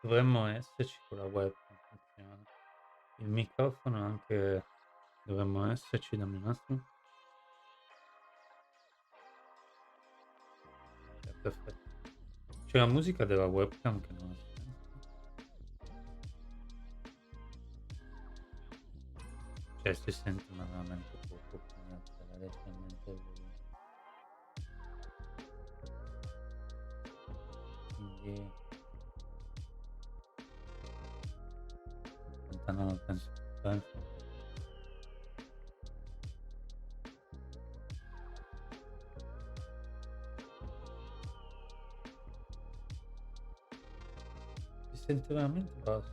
Dovremmo esserci con la webcam, funziona. Il microfono anche dovremmo esserci, dammi un attimo. Perfetto. C'è la musica della webcam che non ha senso. Cioè si sente ma veramente poco, quindi alzare leggermente il volume. Quindi lontano non penso bene. Si sente veramente basso.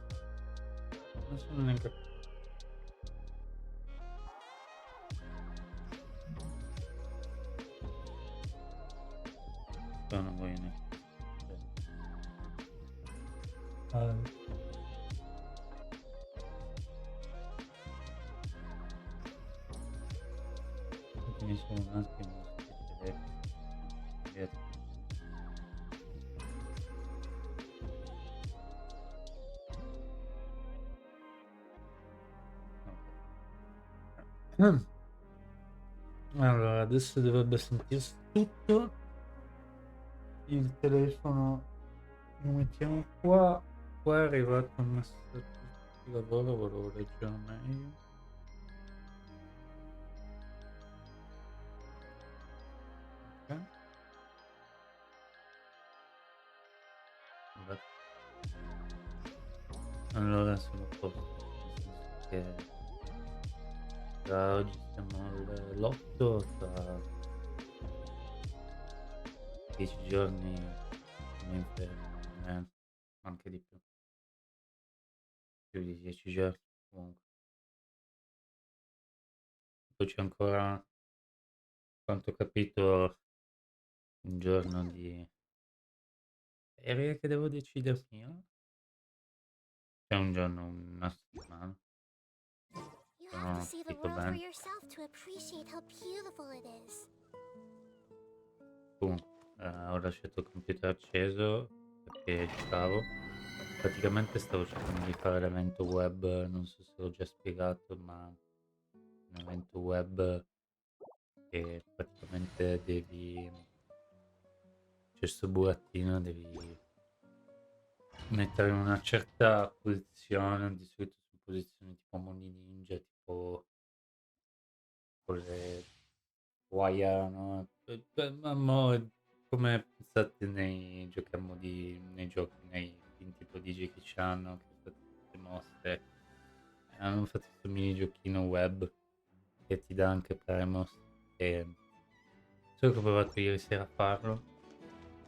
Non sono neanche però non voglio neanche ah, quindi solo un attimo se telefono. Riesco. Ok. Allora, adesso dovrebbe sentirsi tutto. Il telefono lo mettiamo qua. Qua è arrivato un messaggio di lavoro, volevo leggere meglio. Ok. Vabbè. Allora sono a posto, nel senso che oggi siamo all'8, tra 10 giorni sono in ferie, anche di più di 10 giorni comunque. Poi c'è ancora, quanto ho capito, un giorno di ferie che devo decidermi io. C'è un giorno, una settimana, You se have non to ho see the capito world for bene. yourself to appreciate how beautiful it is. Comunque, ho lasciato il computer acceso perché giocavo. Praticamente stavo cercando di fare l'evento web, non so se l'ho già spiegato, ma un evento web che praticamente devi, c'è sto burattino, devi mettere in una certa posizione, di solito su posizioni tipo Moni Ninja, tipo con le wire, no? Ma come pensate nei giochiamo nei giochi, nei film tipo di Jackie Chan, che fate queste mosse, hanno fatto questo minigiochino web che ti dà anche premos, e solo che ho provato ieri sera a farlo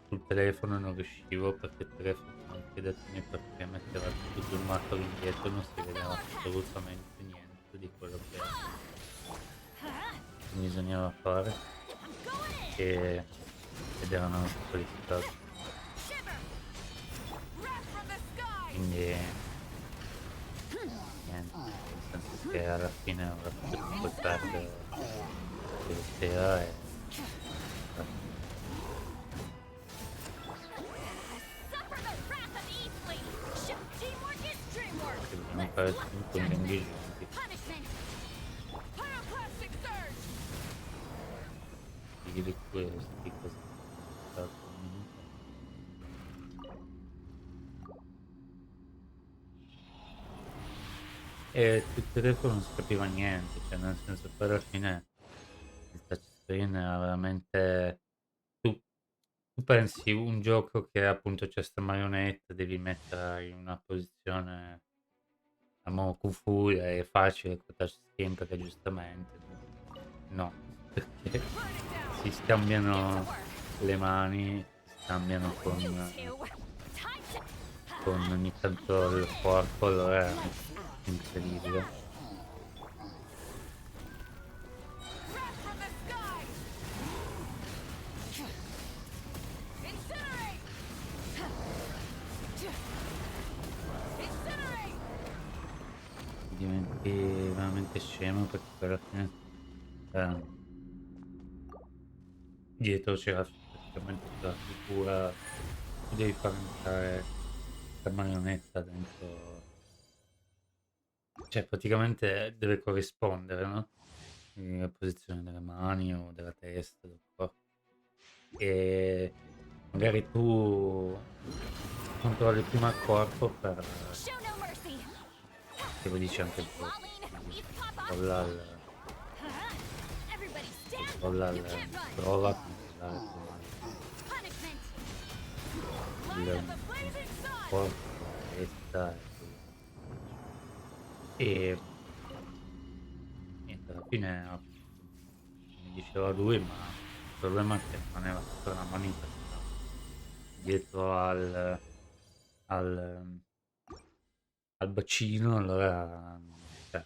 sul telefono e non riuscivo perché il telefono, non chiedetemi perché, metteva tutto zoomato all'indietro e non si vedeva assolutamente niente di quello che bisognava fare, e, ed erano anche qualificati. Quindi niente, nel senso che alla fine avrà fatto tipo perdere ieri sera e alla fine che bisogna fare tutto in lunghi giunti. Figli di questi, così salto un minuto. E sul telefono non si capiva niente, cioè nel senso, poi alla fine il touchscreen era veramente, tu tu pensi un gioco che appunto c'è 'sta marionetta, devi metterla in una posizione a mo' Kung Fu, è facile col touchscreen perché giustamente no, perché si scambiano le mani, si scambiano con ogni tanto il corpo, allora è incredibile. Diventi veramente scemo perché poi alla fine, ehm, dietro c'è la praticamente c'è la figura, tu devi far entrare questa marionetta dentro, cioè praticamente deve corrispondere, no? La posizione delle mani o della testa, del corpo. E magari tu controlli prima il corpo per, Show no mercy. che lo dici anche il voto, quindi Everybody stand. controlla You can't run. prova a controllare prima Punishment. Line up il the blazing sun. corpo, la testa e poi e niente, alla fine appunto, come diceva lui, ma il problema è che rimaneva sempre la mano incastrata dietro al, al bacino, allora cioè,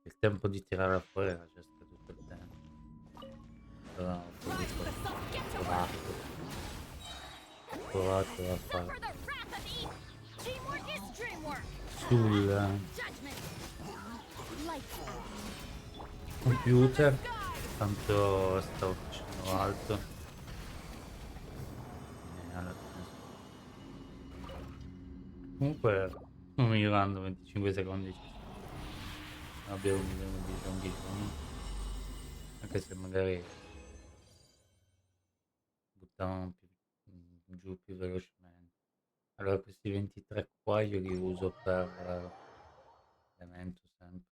il tempo di tirarla fuori era già scaduto il tempo. Allora ho Watch the dovuto salt get to work. provato, provato a Suffer farlo the wrath of Eve. Teamwork is dreamwork. sul Judgment. Lights. computer, tanto stavo facendo altro e alla fine comunque sto migliorando 25 secondi ci sta. Abbiamo bisogno di bisogno, anche se magari buttavano più, giù più velocemente. Allora questi 23 qua io li uso per l'evento sempre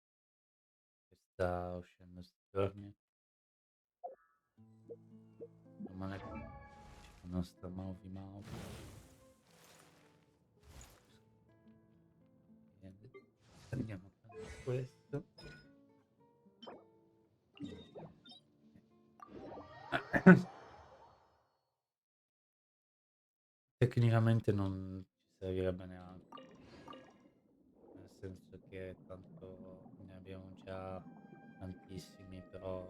che sta uscendo sti giorni. Non è che c'è la nostra Mauvi Mau. Andiamo a prendere questo. Tecnicamente non ci servirebbe neanche, nel senso che tanto ne abbiamo già tantissimi, però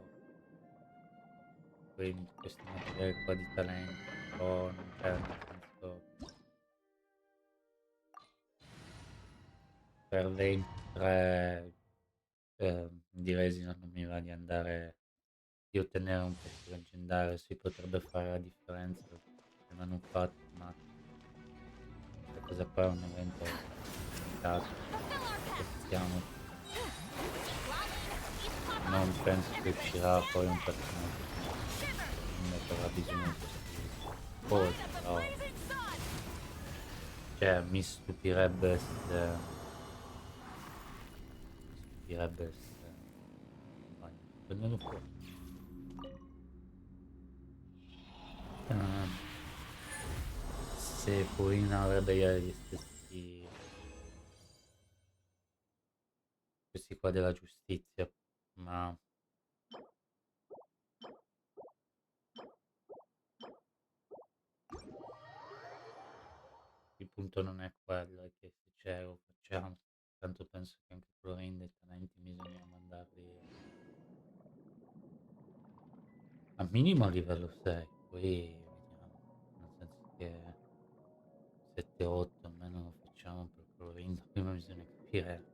questi materiali qua di talento, però cioè nel senso per 23 di resina non mi va di andare di ottenere un pezzo leggendario, si potrebbe fare la differenza se manufatti, ma questa cosa qua è un evento limitato, testiamoci. Non penso che uscirà poi un personaggio come Clorinde che avrà bisogno di questi cose, però cioè mi stupirebbe se sbaglio. Prendendo fuori. Ehm, se Purina avrebbe gli stessi questi qua della giustizia, ma il punto non è quello, è che se c'è lo facciamo. Tanto penso che anche Clorinde i talenti bisogna mandarli a minimo a livello 6, poi vediamo. Nel senso che 7-8 almeno lo facciamo per Clorinde. Prima bisogna capire.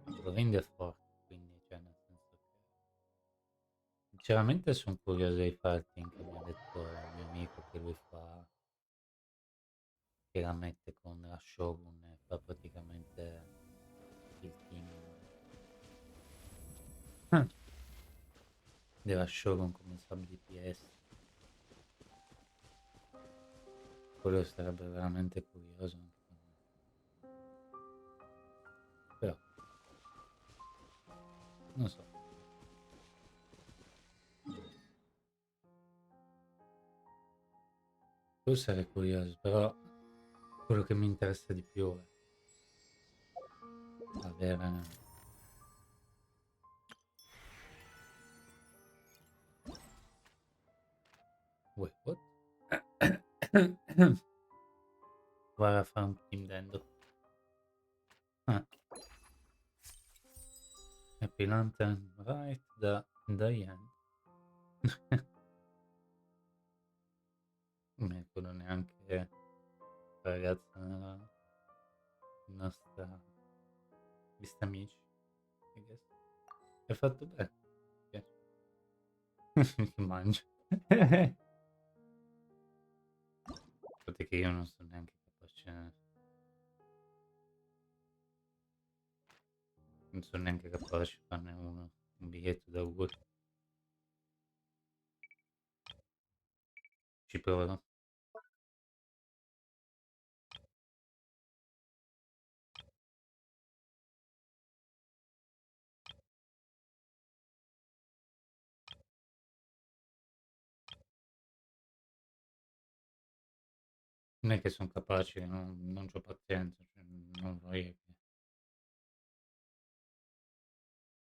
Ma Clorinde è forte, quindi cioè nel senso che sinceramente sono curioso di fare il team che mi ha detto il mio amico che lui fa, che la mette con la Shogun e fa praticamente il team della Shogun come sub DPS. Quello sarebbe veramente curioso anche per me. Però, non so, tu sarei curioso, però quello che mi interessa di più è avere... Wait, what? Provare a fare un team dentro. Ah, Happy Lantern, right, da the end. Non mi ricordo neanche la ragazza nella nostra lista amici, I guess. È fatto bene, mi piace. Mangio. Sapete che io non sono neanche capace Non sono neanche capace di farne uno, un biglietto da 2. Ci provo. Non è che son capace, non c'ho pazienza, cioè non vorrei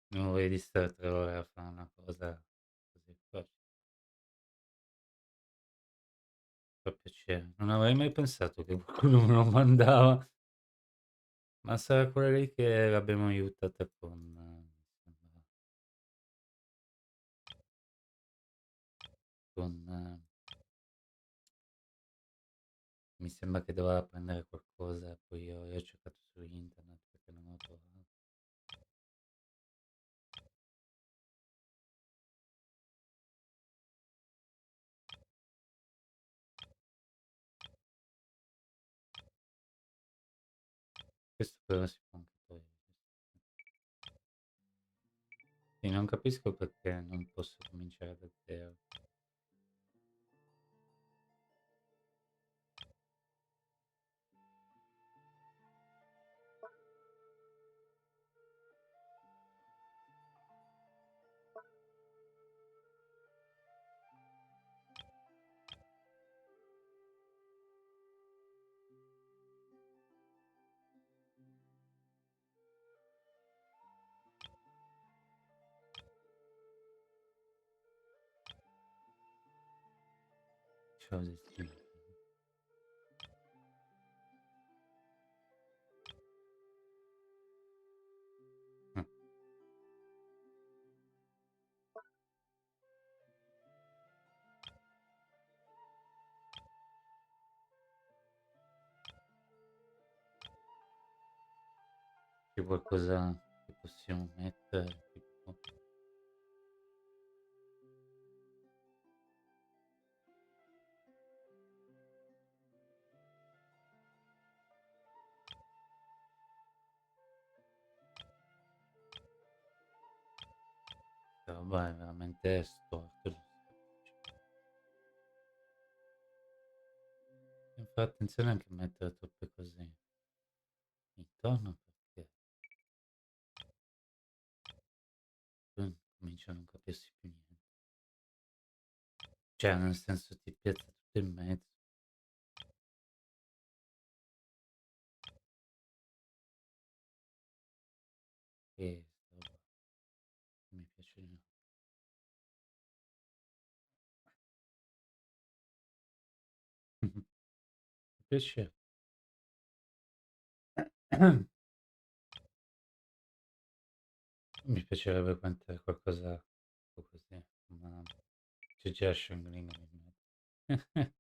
non vorrei di stare 3 ore a fa' una cosa così, però fa piacere. Non avrei mai pensato che qualcuno me lo mandava, ma sarà quella lì che l'abbiamo aiutata con mi sembra con mi sembra che doveva prendere qualcosa, poi io ho cercato su internet perché non ho trovato. Questo però si può anche togliere. Sì, non capisco perché non posso cominciare da 0. Ciao destino. Ah, c'è qualcosa che possiamo mettere, tipo questa roba è veramente storto. E fare attenzione anche a mettere troppe cose intorno perché poi comincia a non capirsi più niente. Cioè, nel senso ti piazza tutto in mezzo e sta roba non mi piace di no. Mi piace mi piacerebbe mettere qualcosa tipo così, ma c'è già Shangri-La in mezzo.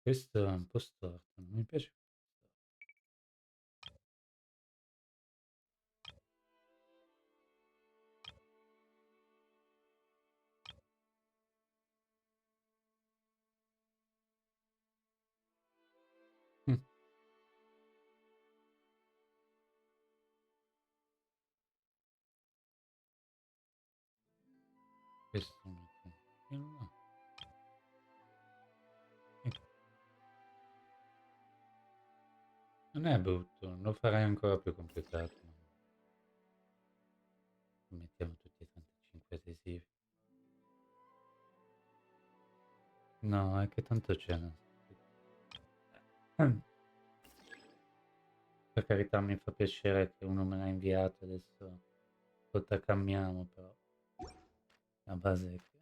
Questo è un po' storto, non mi piace. Mh, questo mi no, eh, non è brutto, lo farei ancora più complicato, ma mettiamo tutti e 35 adesivi. No, è che tanto c'è per carità mi fa piacere che uno me l'ha inviato, adesso lo cambiamo, però la base è che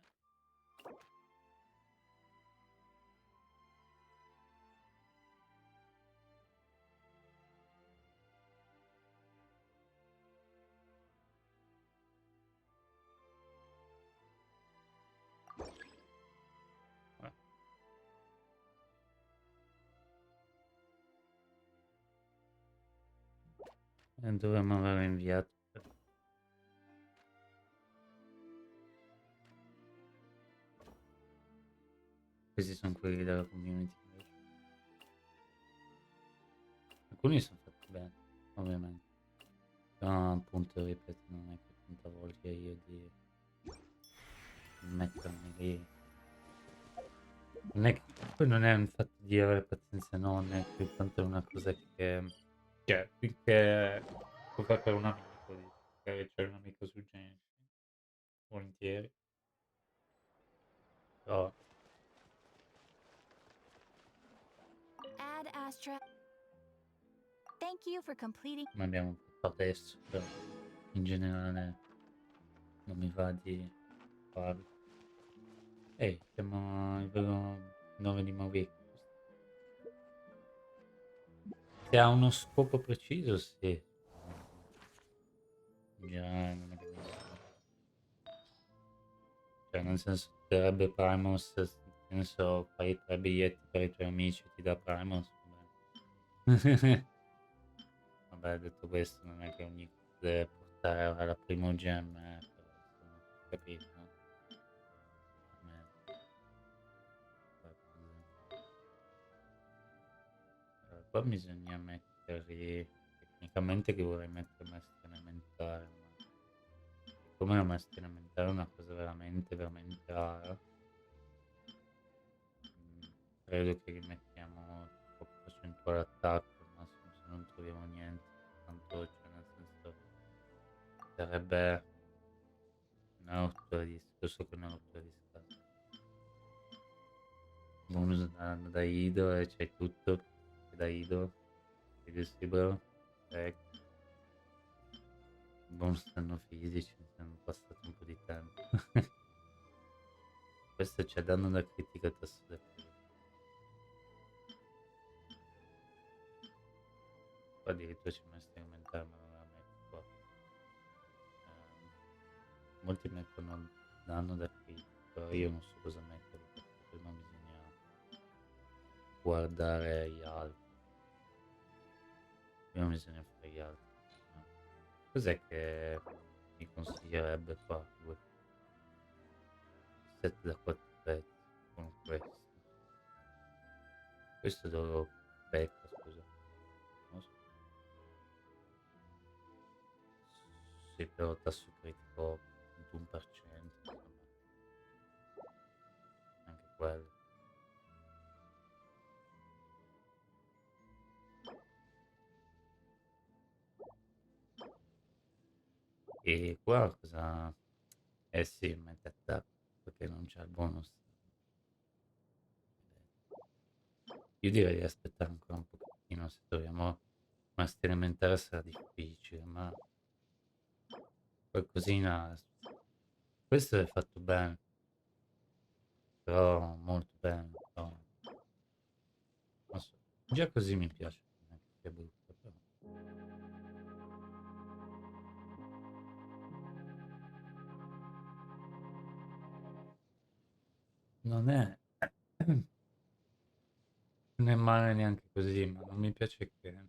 dovremmo averlo inviato. Questi sono quelli della community invece. Alcuni sono fatti bene, ovviamente. Però appunto, ripeto, non è che ho tanta voglia io di mettermi lì. Non è che, poi non è un fatto di avere pazienza, no, neanche tanto è una cosa che, cioè, finché può fare per un amico, di magari c'è un amico su Genshin, volentieri, però Add Astra. Thank you for completing. come abbiamo fatto adesso, però in generale non mi va di farlo. Ehi, siamo a livello 9 di Mavic. Se ha uno scopo preciso, sì. In generale non è che mi va. Cioè, nel senso, ti darebbe Primus, nel senso, fai 3 biglietti per i tuoi amici, ti dà Primus, vabbè. Vabbè, detto questo, non è che ogni cosa deve portare alla primo gem, però insomma, capito, no? Almeno, fare così. Qua bisogna metterli, tecnicamente che vorrei mettere maestria elementare, ma siccome la maestria elementare è una cosa veramente, veramente rara, mm, credo che rimettiamo tipo percentuale attacco, al massimo se non troviamo niente, tanto cioè nel senso sarebbe una rottura di, lo so che è una rottura di scatole. Bonus da Ido e c'hai tutto, da Ido, il libro, ecco. Bonus danno fisici, hanno passato un po' di tempo. Questo c'è danno da critica tasso da prima. Qua addirittura c'è maestria elementare, ma non la metto qua. Molti mettono danno da critica, però io non so cosa mettere perché prima bisogna guardare gli altri. Prima bisogna fare gli altri. No? Cos'è che mi consiglierebbe qua? 7 da 4 pezzi con questo. Questo dove lo becco, scusa. Non so. Sì, però tasso critico 21%, insomma, anche quello. E qua cosa? Eh sì, mette attacco perché non c'è il bonus. Io direi di aspettare ancora un pochettino, se troviamo master elementare sarà difficile, ma qualcosina. Questo è fatto bene, però molto bene, però, non so. Già così mi piace, non è che sia brutto, però non è, non è male neanche così, ma non mi piace che,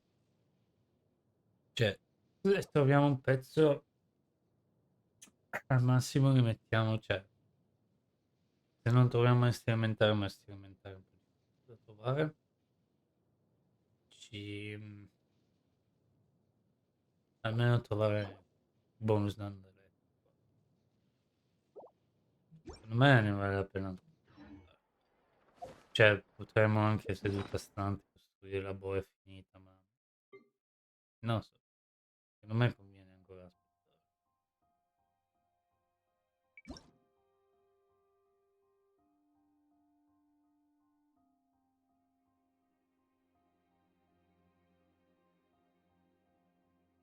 cioè, se troviamo un pezzo, al massimo li mettiamo, cioè, se non troviamo maestri elementari un po' difficile da trovare, ci, almeno trovare bonus nonetheless. Secondo me ne vale la pena. Cioè, potremmo anche seduta stante costruire la boa finita, ma non so, secondo me conviene ancora aspettare.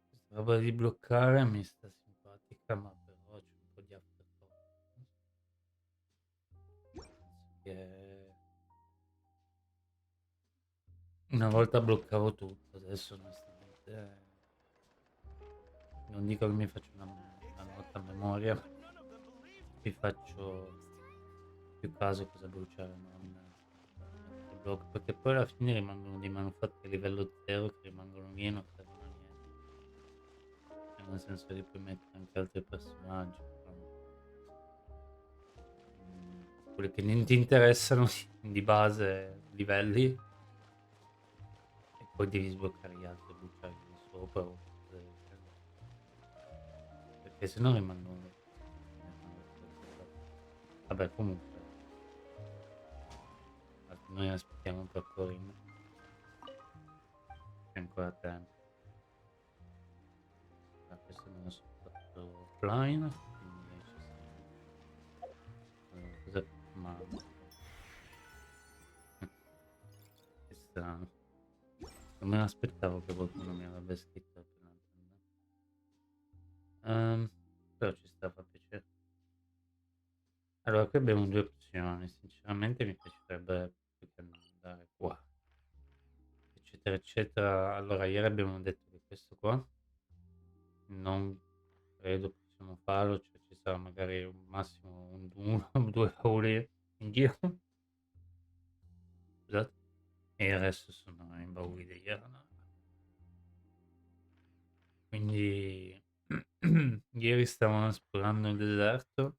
Questa roba di bloccare mi sta simpatica, ma però c'è un po' di afterthought. Penso che una volta bloccavo tutto, adesso onestamente non dico che mi faccio una nota a memoria, ma ci faccio più caso cosa bruciare, non mettere blocco, perché poi alla fine rimangono dei manufatti a livello 0 che rimangono lì e non servono a niente. nel senso che puoi mettere anche altri personaggi, però, quelli che non ti interessano di base livelli e poi devi sbloccare gli altri e buttarli lì sopra o cose del genere. Perché se no rimangono scoraggiati. Vabbè, comunque, noi aspettiamo per Clorinde, c'è ancora tempo. Questo me lo sono fatto offline, quindi ci siamo. Allora, cos'è Command? Che strano. Non me l'aspettavo che qualcuno mi avrebbe scritto appena attendendo. Però ci sta, fa piacere. Allora, qui abbiamo due opzioni. Sinceramente mi piacerebbe più che andare qua, eccetera, eccetera. Allora, ieri abbiamo detto che questo qua non credo possiamo farlo, cioè ci sarà magari un massimo uno o due bauli in giro, scusate, e il resto sono i bauli degli Arana. Quindi ieri stavamo esplorando il deserto,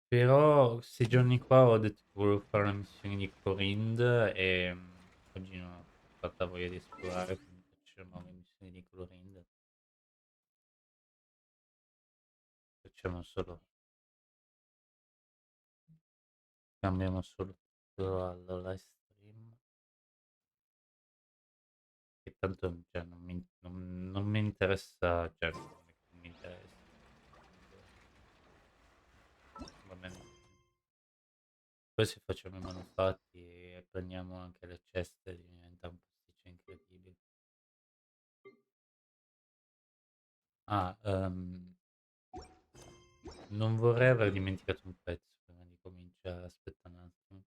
però questi giorni qua ho detto che volevo fare le missioni di Clorinde e oggi non ho fatta voglia di esplorare, quindi facciamo le missioni di Clorinde. Facciamo solo, cambiamo solo tutto al live stream, che tanto cioè, non mi interessa, cioè non mi interessa. Comunque, va bene così. Poi se facciamo i manufatti e prendiamo anche le ceste diventa un pasticcio incredibile. Ah, non vorrei aver dimenticato un pezzo prima di cominciare, aspetta un attimo.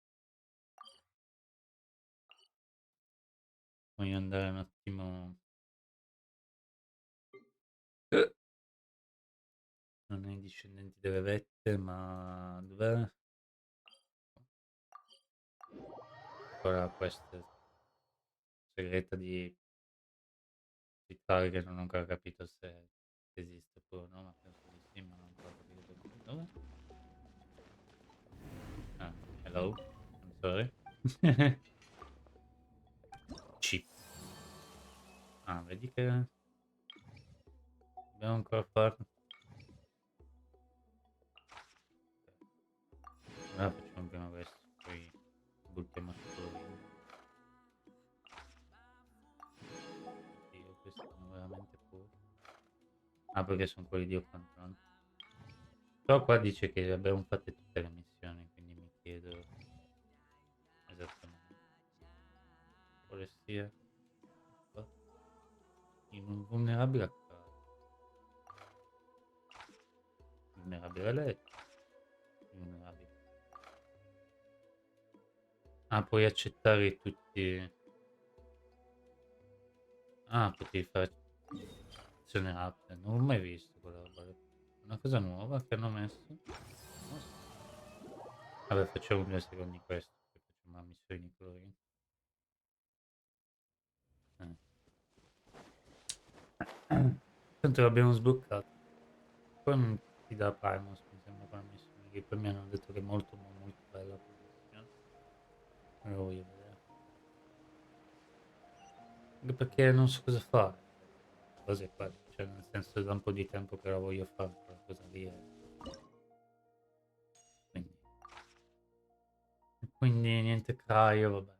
Voglio andare un attimo. Non nei discendenti delle vette, ma dov'è? Ancora questa segreta di Tale che non ho ancora capito se esiste oppure no, ma penso di sì, ma non ho ancora capito perché. Dov'è? Ah, hello, I'm sorry. C. Ah, vedi che dobbiamo ancora farlo. Allora facciamo prima questo, poi buttiamo su Clorinde. Oddio, questi sono veramente pochi. Ah, perché sono quelli di Opanton. Però qua dice che abbiamo fatto tutte le missioni, quindi mi chiedo esattamente. Polizia, invulnerabile a casa, vulnerabile a letto, invulnerabile. Ah, puoi accettare tutti. Ah, potevi fare azione rapida, non l'ho mai visto quella roba lì. Una cosa nuova che hanno messo? Non lo so. Vabbè, facciamo 2 secondi questo, poi facciamo la missione di Clorine. Tanto l'abbiamo sbloccato. Poi non ti dà Primus, mi sembra quella missione che poi mi hanno detto che è molto molto bella quella missione. Me lo voglio vedere. Anche perché non so cosa fare. Cose qua. Cioè, nel senso da un po' di tempo che la voglio fare quella cosa lì. Quindi, quindi niente craio, vabbè.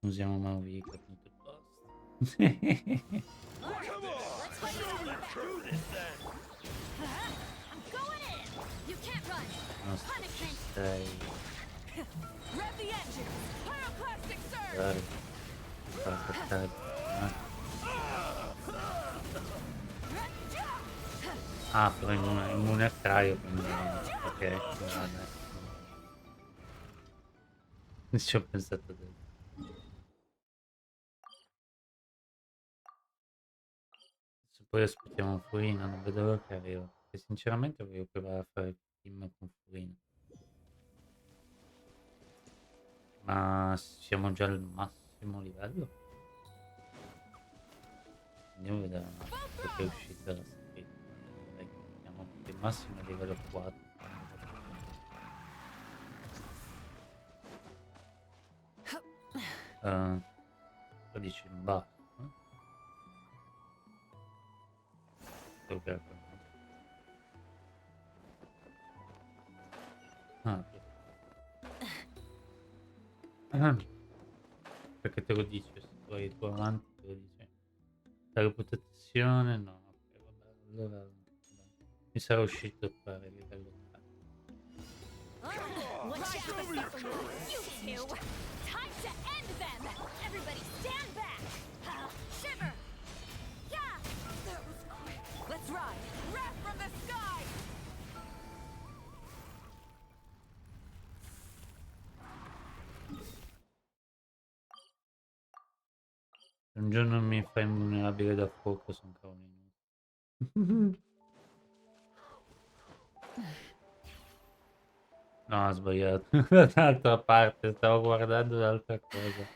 Usiamo Mavic e punto e basta. Come on! Let's fight it out. Let's do this then! I'm going in. You can't run. Nostro Punishment. C6. Rev the engine. Pyroclastic surge. Magari ti fa attaccare il personaggio. Ah, però immune a craio, quindi ok, guarda. Ci ho pensato adesso. Se poi aspettiamo Furina, non vedo l'ora che arriva. Perché sinceramente voglio provare a fare il team con Furina. Ma siamo già al massimo livello? Andiamo a vedere un attimo perché è uscita la scritta. Dai, andiamo perché il massimo è livello 4. Uh, 13 in basso. Dov'è quel modo? Ah, ah, perché te lo dice, se tu hai il tuo avanti te lo dice. La reputazione no, ok, vabbè, allora vabbè. Mi sarà uscito per il livello 3. Watch out for you two! Time to end them! Everybody stand back! Shiver! Yeah! That was quick. Let's ride! Wrath from the sky! Se un giorno mi fai invulnerabile da fuoco sono cavoli inutili. No, ho sbagliato. Dall'altra parte, stavo guardando l'altra cosa.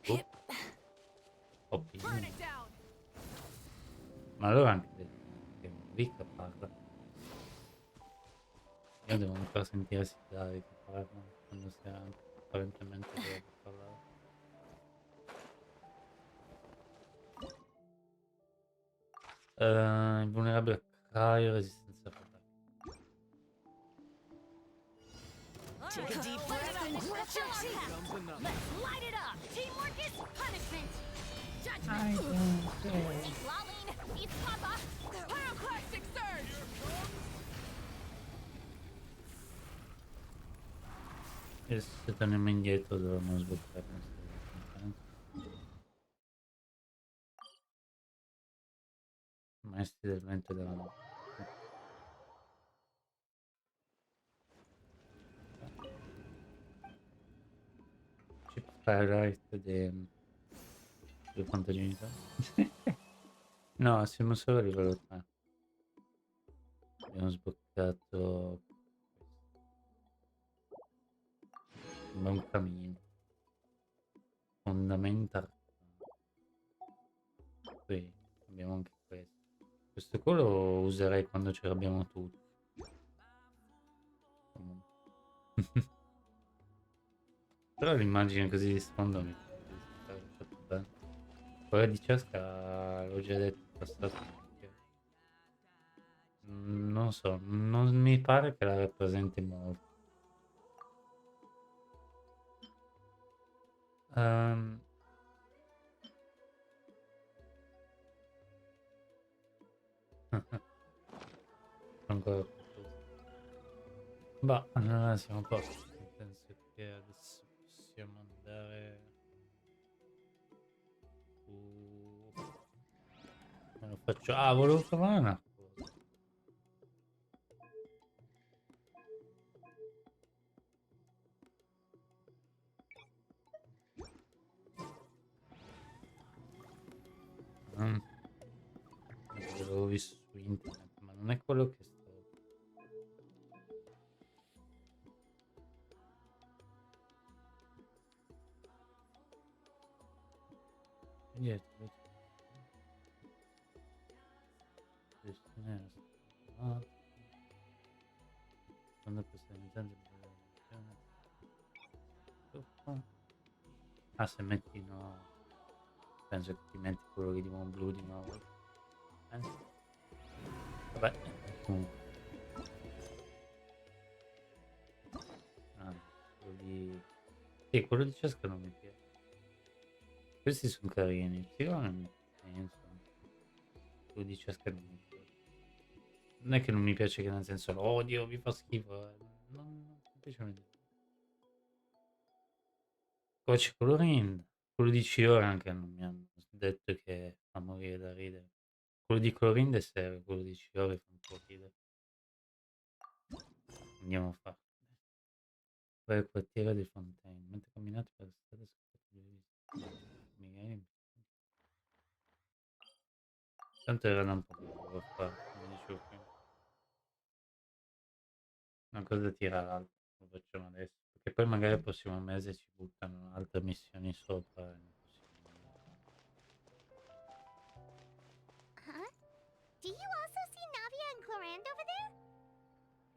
Oh, Burn Oppino. it down! Ma allora anche che Vika parla. Io devo ancora sentire Sidari che parlano quando si apparentemente dovrebbe parlare. Invulnerabile a cryo, resistenza a attacco. Take a deep breath and grit your teeth! Let's light it up! Teamwork is punishment! Judgment! Eat Laline! Eat Papa! Pyroclastic surge! E se torniamo indietro dovremmo sbloccare queste ricompense. Maestri del vento e della notte. Chip Firelight di fantasia. No, siamo solo a livello 3. Abbiamo sbloccato un cammino. Fondamental. Qui abbiamo anche questo. Questo qua lo userei quando ce l'abbiamo tutti. Comunque. Però l'immagine così di sfondo mi fa fatto bene. Quella di Cesca l'ho già detto in passato. Perché, non so, non mi pare che la rappresenti molto. Ehm, ancora qualcosa. Bah, allora siamo a posto. Penso che adesso possiamo andare su... Me lo faccio... Ah, volevo provare una cosa. Mm, l'avevo visto su internet, ma non è quello che sto... Dietro, destinazione, quando personalizzante ah, se metti no, penso che ti metti quello di Mon Blu di nuovo. Vabbè, comunque, ah, quello di... Sì, quello di Cesca non mi piace. Questi sono carini, il Tirone mi penso. Quello di Cesca non mi piace. Non è che non mi piace che nel senso lo odio, mi fa schifo. Non semplicemente. Poi c'è Clorinde. Quello di Ciore anche non mi hanno detto che fa morire da ridere. Quello di Clorinde è serio, quello di Ciore fa un po' ridere. Andiamo a fare. Vai al quartiere dei Fontaine. Mentre camminate per la strada scoprite due viste. Magari... Tanto era da un po' che volevo fare, come dicevo prima. Una cosa tira l'altra, lo facciamo adesso. Perché poi magari il prossimo mese ci buttano altre missioni sopra e non possiamo andare.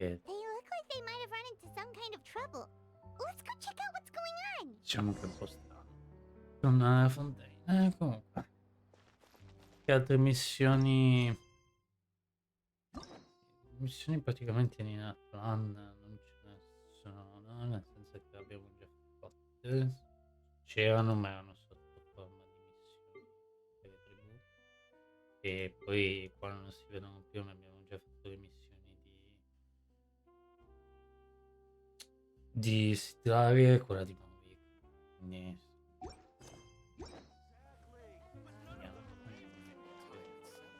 Che They look like they might have run into some kind of trouble. Let's go check out what's going on. diciamo che è un po' strano. Una fontaina. Comunque. Che altre missioni? Missioni praticamente in Atlan non ce ne sono, nel senso che abbiamo già fatte. C'erano, ma erano sotto forma di missioni per le tribù. E poi qua non si vedono più, ma abbiamo già fatto le missioni di Sidrari e quella di Maui. Quindi vediamo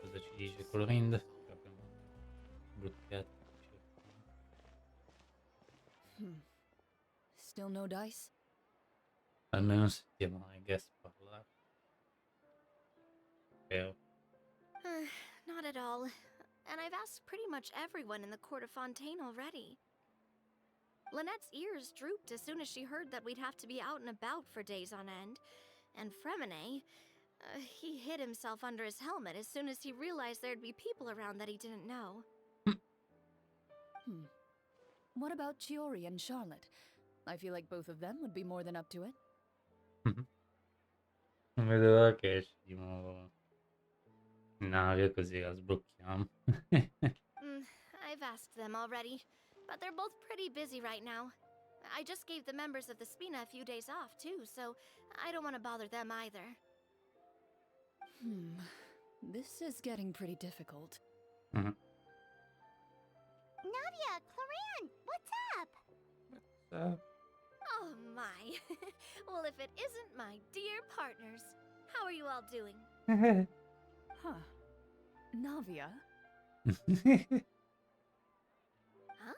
cosa ci dice Clorinde. Che abbiamo sbloccato. Still no dice? Almeno sentiamo i guest parlare. Spero. Not at all. And I've asked pretty much everyone in the court of Fontaine already. Lynette's ears drooped as soon as she heard that we'd have to be out and about for days on end. And Fremine, he hid himself under his helmet as soon as he realized there'd be people around that he didn't know. What about Chiori and Charlotte? I feel like both of them would be more than up to it. Non vedo l'ora che esce di nuovo in aria così la sblocchiamo. I've asked them already, but they're both pretty busy right now. I just gave the members of the Spina a few days off, too, so I don't want to bother them either. This is getting pretty difficult. Nadia, Clorinde, what's up? Oh my. Well, if it isn't my dear partners. How are you all doing? Huh. Navia? Huh?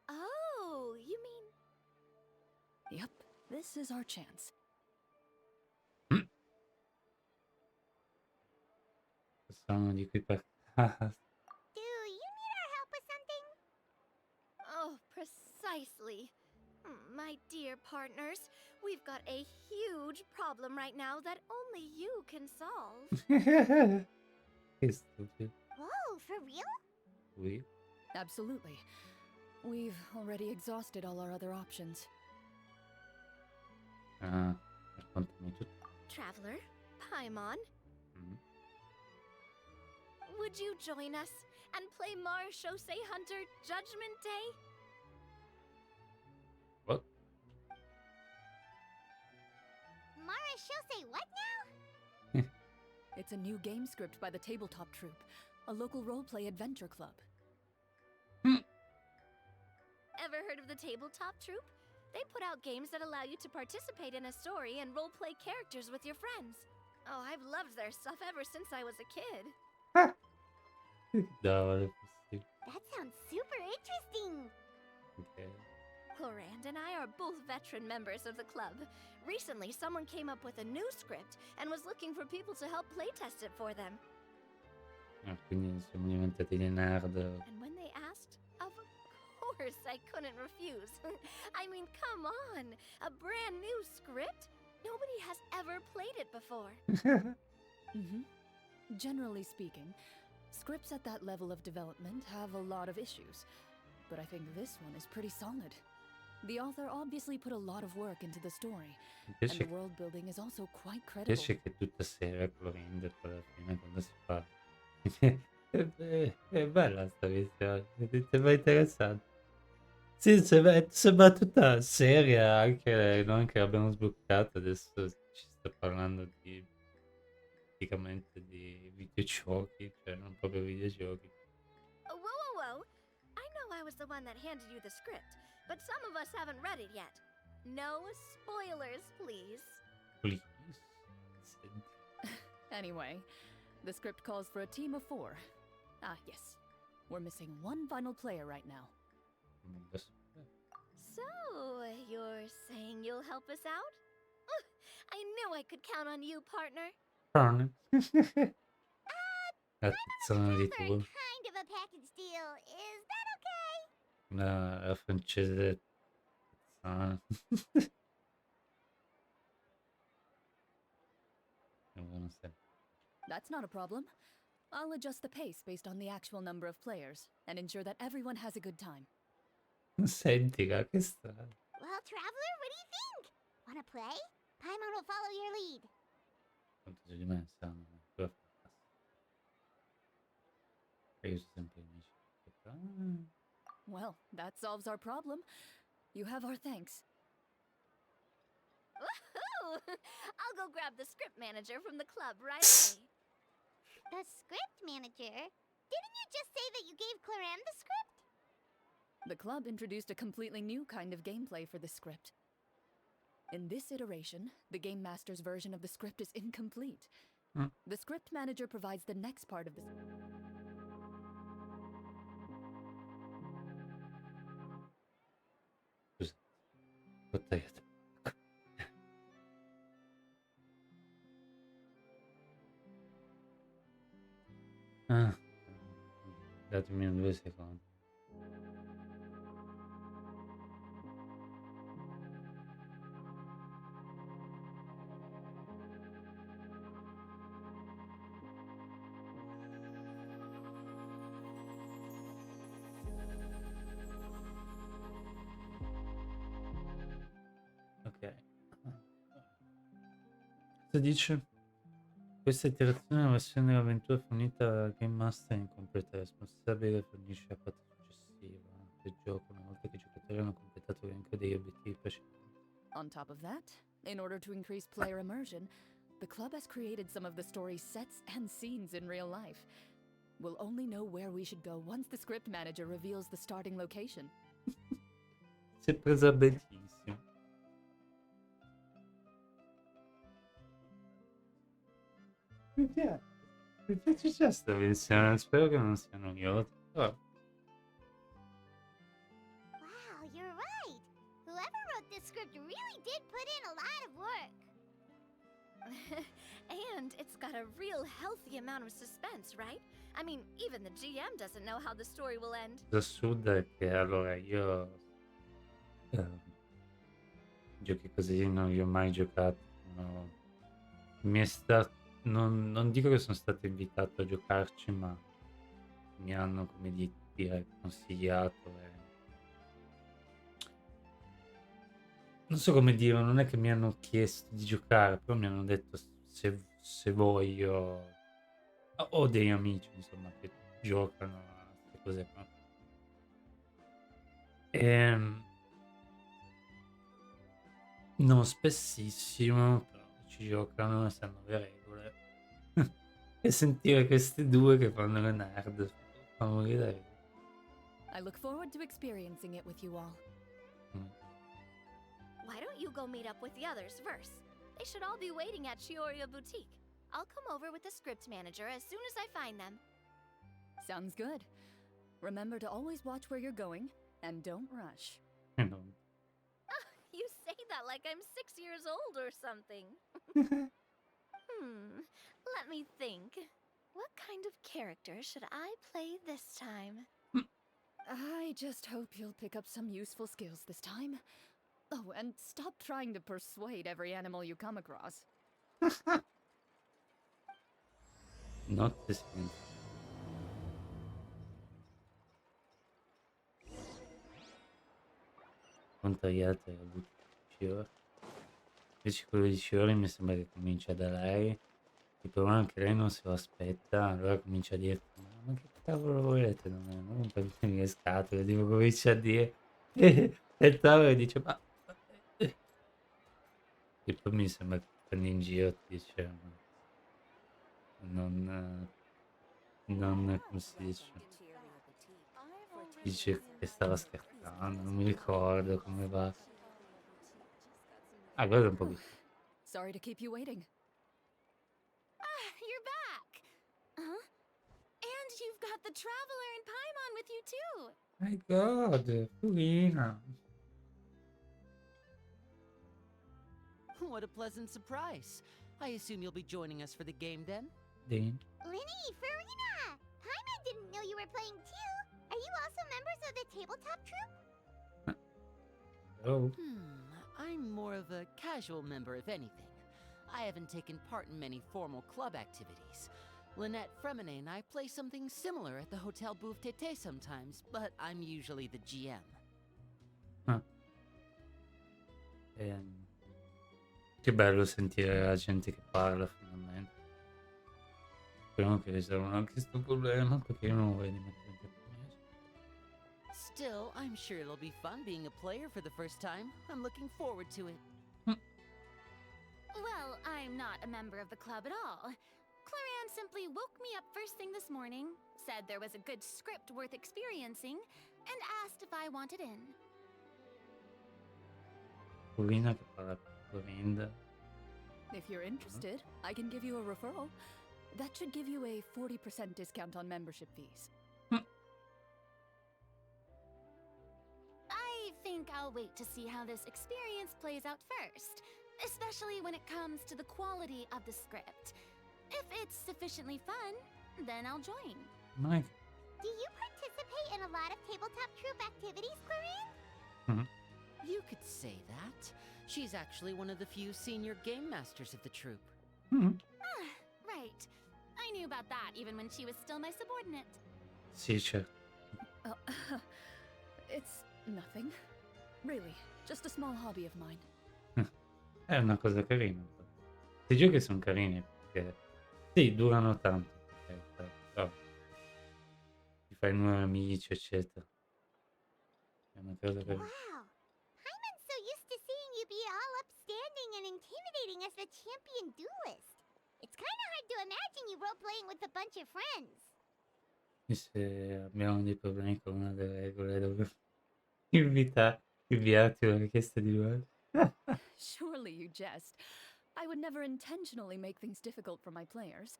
Oh, you mean... Yep, this is our chance. Sono di qui per Do you need our help with something? Oh, precisely. My dear partners, we've got a huge problem right now that only you can solve. Che stupido. Whoa, for real? Qui. Absolutely. We've already exhausted all our other options. Raccontami tutto. Traveler, Paimon, Mm. would you join us and play Marechaussee Hunter Judgment Day? What? Marechaussee what now? It's a new game script by the Tabletop Troupe, a local roleplay adventure club. Ever heard of the Tabletop Troupe? They put out games that allow you to participate in a story and roleplay characters with your friends. Oh, I've loved their stuff ever since I was a kid. No, è possibile. That sounds super interesting. Ok. Clorinde and I are both veteran members of the club. Recently, someone came up with a new script and was looking for people to help playtest it for them. Quindi siamo diventati dei nerd. And when they asked, of course I couldn't refuse. I mean, come on! A brand new script? Nobody has ever played it before. Generally speaking, scripts at that level of development have a lot of issues, but I think this one is pretty solid. The author obviously put a lot of work into the story, and the world building is also quite credible. Riesce che è tutta seria Clorinde poi alla fine quando si fa. È bella sta missione, sembra interessante. Sì, sembra tutta seria, anche noi che l'abbiamo sbloccata, adesso ci sta parlando di praticamente di videogiochi, cioè non proprio videogiochi. Whoa, whoa, whoa! I know I was the one that handed you the script, but some of us haven't read it yet. No spoilers, please. Please. Anyway, the script calls for a team of 4. Ah, yes. We're missing one final player right now. So, you're saying you'll help us out? I knew I could count on you, partner. Sono di Rather tu. kind of a package deal. Is that okay? La francese. Non so. That's not a problem. I'll adjust the pace based on the actual number of players and ensure that everyone has a good time. Sentila, che strano. Well, Traveler, what do you think? Wanna play? Paimon will follow your lead. Quanto su di me sanno. Cosa fa? Io sono sempre amici. Well, that solves our problem. You have our thanks. Woohoo! I'll go grab the script manager from the club right away. The script manager? Didn't you just say that you gave Clorinde the script? The club introduced a completely new kind of gameplay for the script. In this iteration, the Game Master's version of the script is incomplete. The script manager provides the next part of the Scusate, ho tagliato. Ah, datemi 2 secondi. Ok. Cosa dice? Questa iterazione è una versione dell'avventura fornita dal Game Master in completa responsabile fornisce la parte successiva del gioco una volta che i giocatori hanno completato l'elenco degli obiettivi precedenti. On top of that, in order to increase player immersion, the club has created some of the story's sets and scenes in real life. We'll only know where we should go once the script manager reveals the starting location. Si è presa benissimo. Mi piace già sta versione, spero che non sia noiosa. Però Wow, you're right. Whoever wrote this script really did put in a lot of work. And it's got a real healthy amount of suspense, right? I mean, even the GM doesn't know how the story will end. l'assurdo è che allora io giochi così non li ho mai giocati. No. Mi è stato non dico che sono stato invitato a giocarci, ma mi hanno, come dire, consigliato non so come dire, non è che mi hanno chiesto di giocare, però mi hanno detto se voglio. Ho degli amici, insomma, che giocano a queste cose qua. Non spessissimo, però ci giocano e sanno le regole. E sentire questi due che fanno le nerd fa morire. I look forward to experiencing it with you all. Why don't you go meet up with the others first? They should all be waiting at Chioria Boutique. I'll come over with the script manager as soon as I find them. Sounds good. Remember to always watch where you're going, and don't rush. You say that like I'm 6 years old or something. Let me think. What kind of character should I play this time? I just hope you'll pick up some useful skills this time. Oh, and stop trying to persuade every animal you come across. Notte senza. Quante gli altri ha avuto Fiore? Invece quello di Fiore mi sembra che comincia da lei. Il problema è che lei non se lo aspetta, allora comincia a dire ma che cavolo volete da me? Non rompetemi le scatole, tipo comincia a dire e Taro dice ma e poi mi sembra che prende in giro e ti dice non come si dice? Dice che stava scherzando, non mi ricordo come va. Ah, guarda un po' qui. Sorry to keep you waiting. You're back! Huh? And you've got the Traveler and Paimon with you too! My God, Purina. What a pleasant surprise. I assume you'll be joining us for the game then? Dean. Linny, Farina! Paimon didn't know you were playing too. Are you also members of the tabletop troupe? Oh. I'm more of a casual member, if anything. I haven't taken part in many formal club activities, Lynette Fremine and I play something similar at the Hotel Bouffe Tété sometimes, but I'm usually the GM. Ah, che bello sentire la gente che parla finalmente. Speriamo che risolvano anche questo problema, perché io non voglio mettere in giapponese. Still, I'm sure it'll be fun being a player for the first time. I'm looking forward to it. Well, I'm not a member of the club at all. Clorinde simply woke me up first thing this morning, said there was a good script worth experiencing, and asked if I wanted in. Purina che parla con Clorinde. If you're interested, I can give you a referral. That should give you a 40% discount on membership fees. I think I'll wait to see how this experience plays out first, especially when it comes to the quality of the script. If it's sufficiently fun, then I'll join. Mai. Do you participate in a lot of tabletop troupe activities, Clorinde? You could say that. She's actually one of the few senior game masters of the troupe. Right. I knew about that even when she was still my subordinate. Sì, certo. Oh, it's nothing. Really, just a small hobby of mine. È una cosa carina. I giochi sono carini perché sì, durano tanto, però ti fai nuovi amici, eccetera. È una cosa carina. Wow. Hyman's so used to seeing you be all upstanding and intimidating as the champion duelist. It's kind of hard to imagine you role-playing with a bunch of friends. E se abbiamo dei problemi con una delle regole dove inviarti una richiesta di duello. Surely you jest. I would never intentionally make things difficult for my players.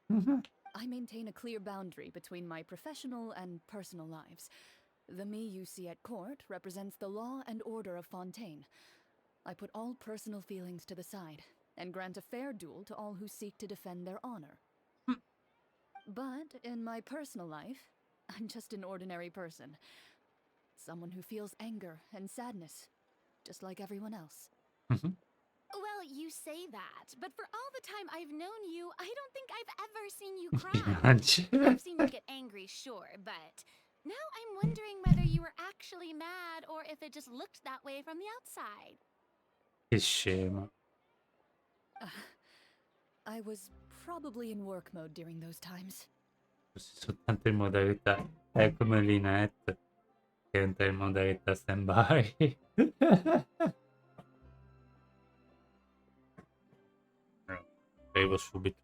I maintain a clear boundary between my professional and personal lives. The me you see at court represents the law and order of Fontaine. I put all personal feelings to the side and grant a fair duel to all who seek to defend their honor. But in my personal life, I'm just an ordinary person. Someone who feels anger and sadness, just like everyone else. Well, you say that, but for all the time I've known you, I don't think I've ever seen you cry. I've seen you get angry, sure, but now I'm wondering whether you were actually mad or if it just looked that way from the outside. Che scema. I was probably in work mode during those times. Fossi soltanto in modalità. È come Lynette che entra in modalità stand-by. Arrivo subito.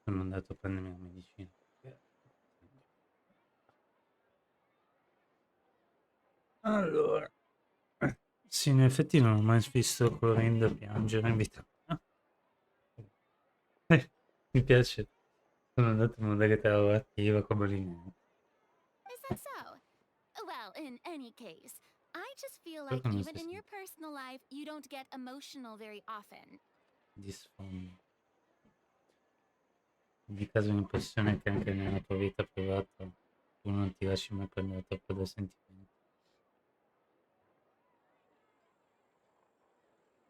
Sono andato a prendermi la medicina. Allora, sì, in effetti non ho mai visto Clorinde piangere in vita. Mi piace. Sono andato in modalità lavorativa come lì. Is that so? Well, in any case, I just feel like Perché non even si in your sente personal life, you don't get emotional very often. di sfondo? Mi caso l'impressione che anche nella tua vita privata tu non ti lasci mai prendere troppo dai sentimenti.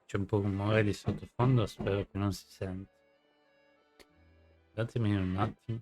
C'è un po' rumore di sottofondo, spero che non si senta. Datemi un attimo.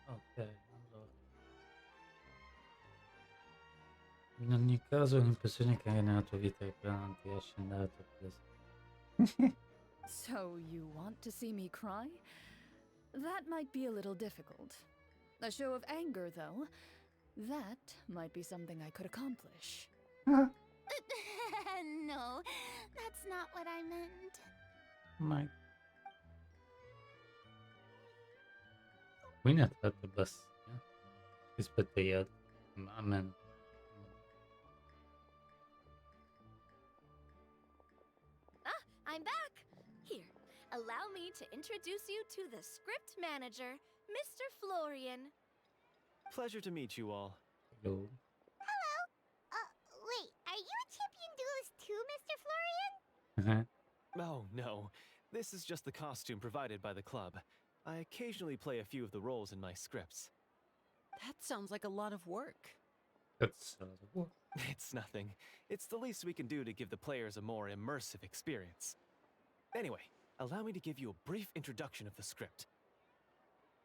Ok, allora. In ogni caso l'impressione che nella tua vita prima non ti lasci andare troppo da So, you want to see me cry? That might be a little difficult. A show of anger, though, that might be something I could accomplish. No, that's not what I meant. mai. Quindi ha tratto bassina rispetto agli altri. Ma a me. I'm back! Here, allow me to introduce you to the script manager, Mr. Florian. Pleasure to meet you all. Hello. Wait, are you a champion duelist too, Mr. Florian? Oh, no. This is just the costume provided by the club. I occasionally play a few of the roles in my scripts. That sounds like a lot of work. That's what? It's nothing. It's the least we can do to give the players a more immersive experience. Anyway, allow me to give you a brief introduction of the script.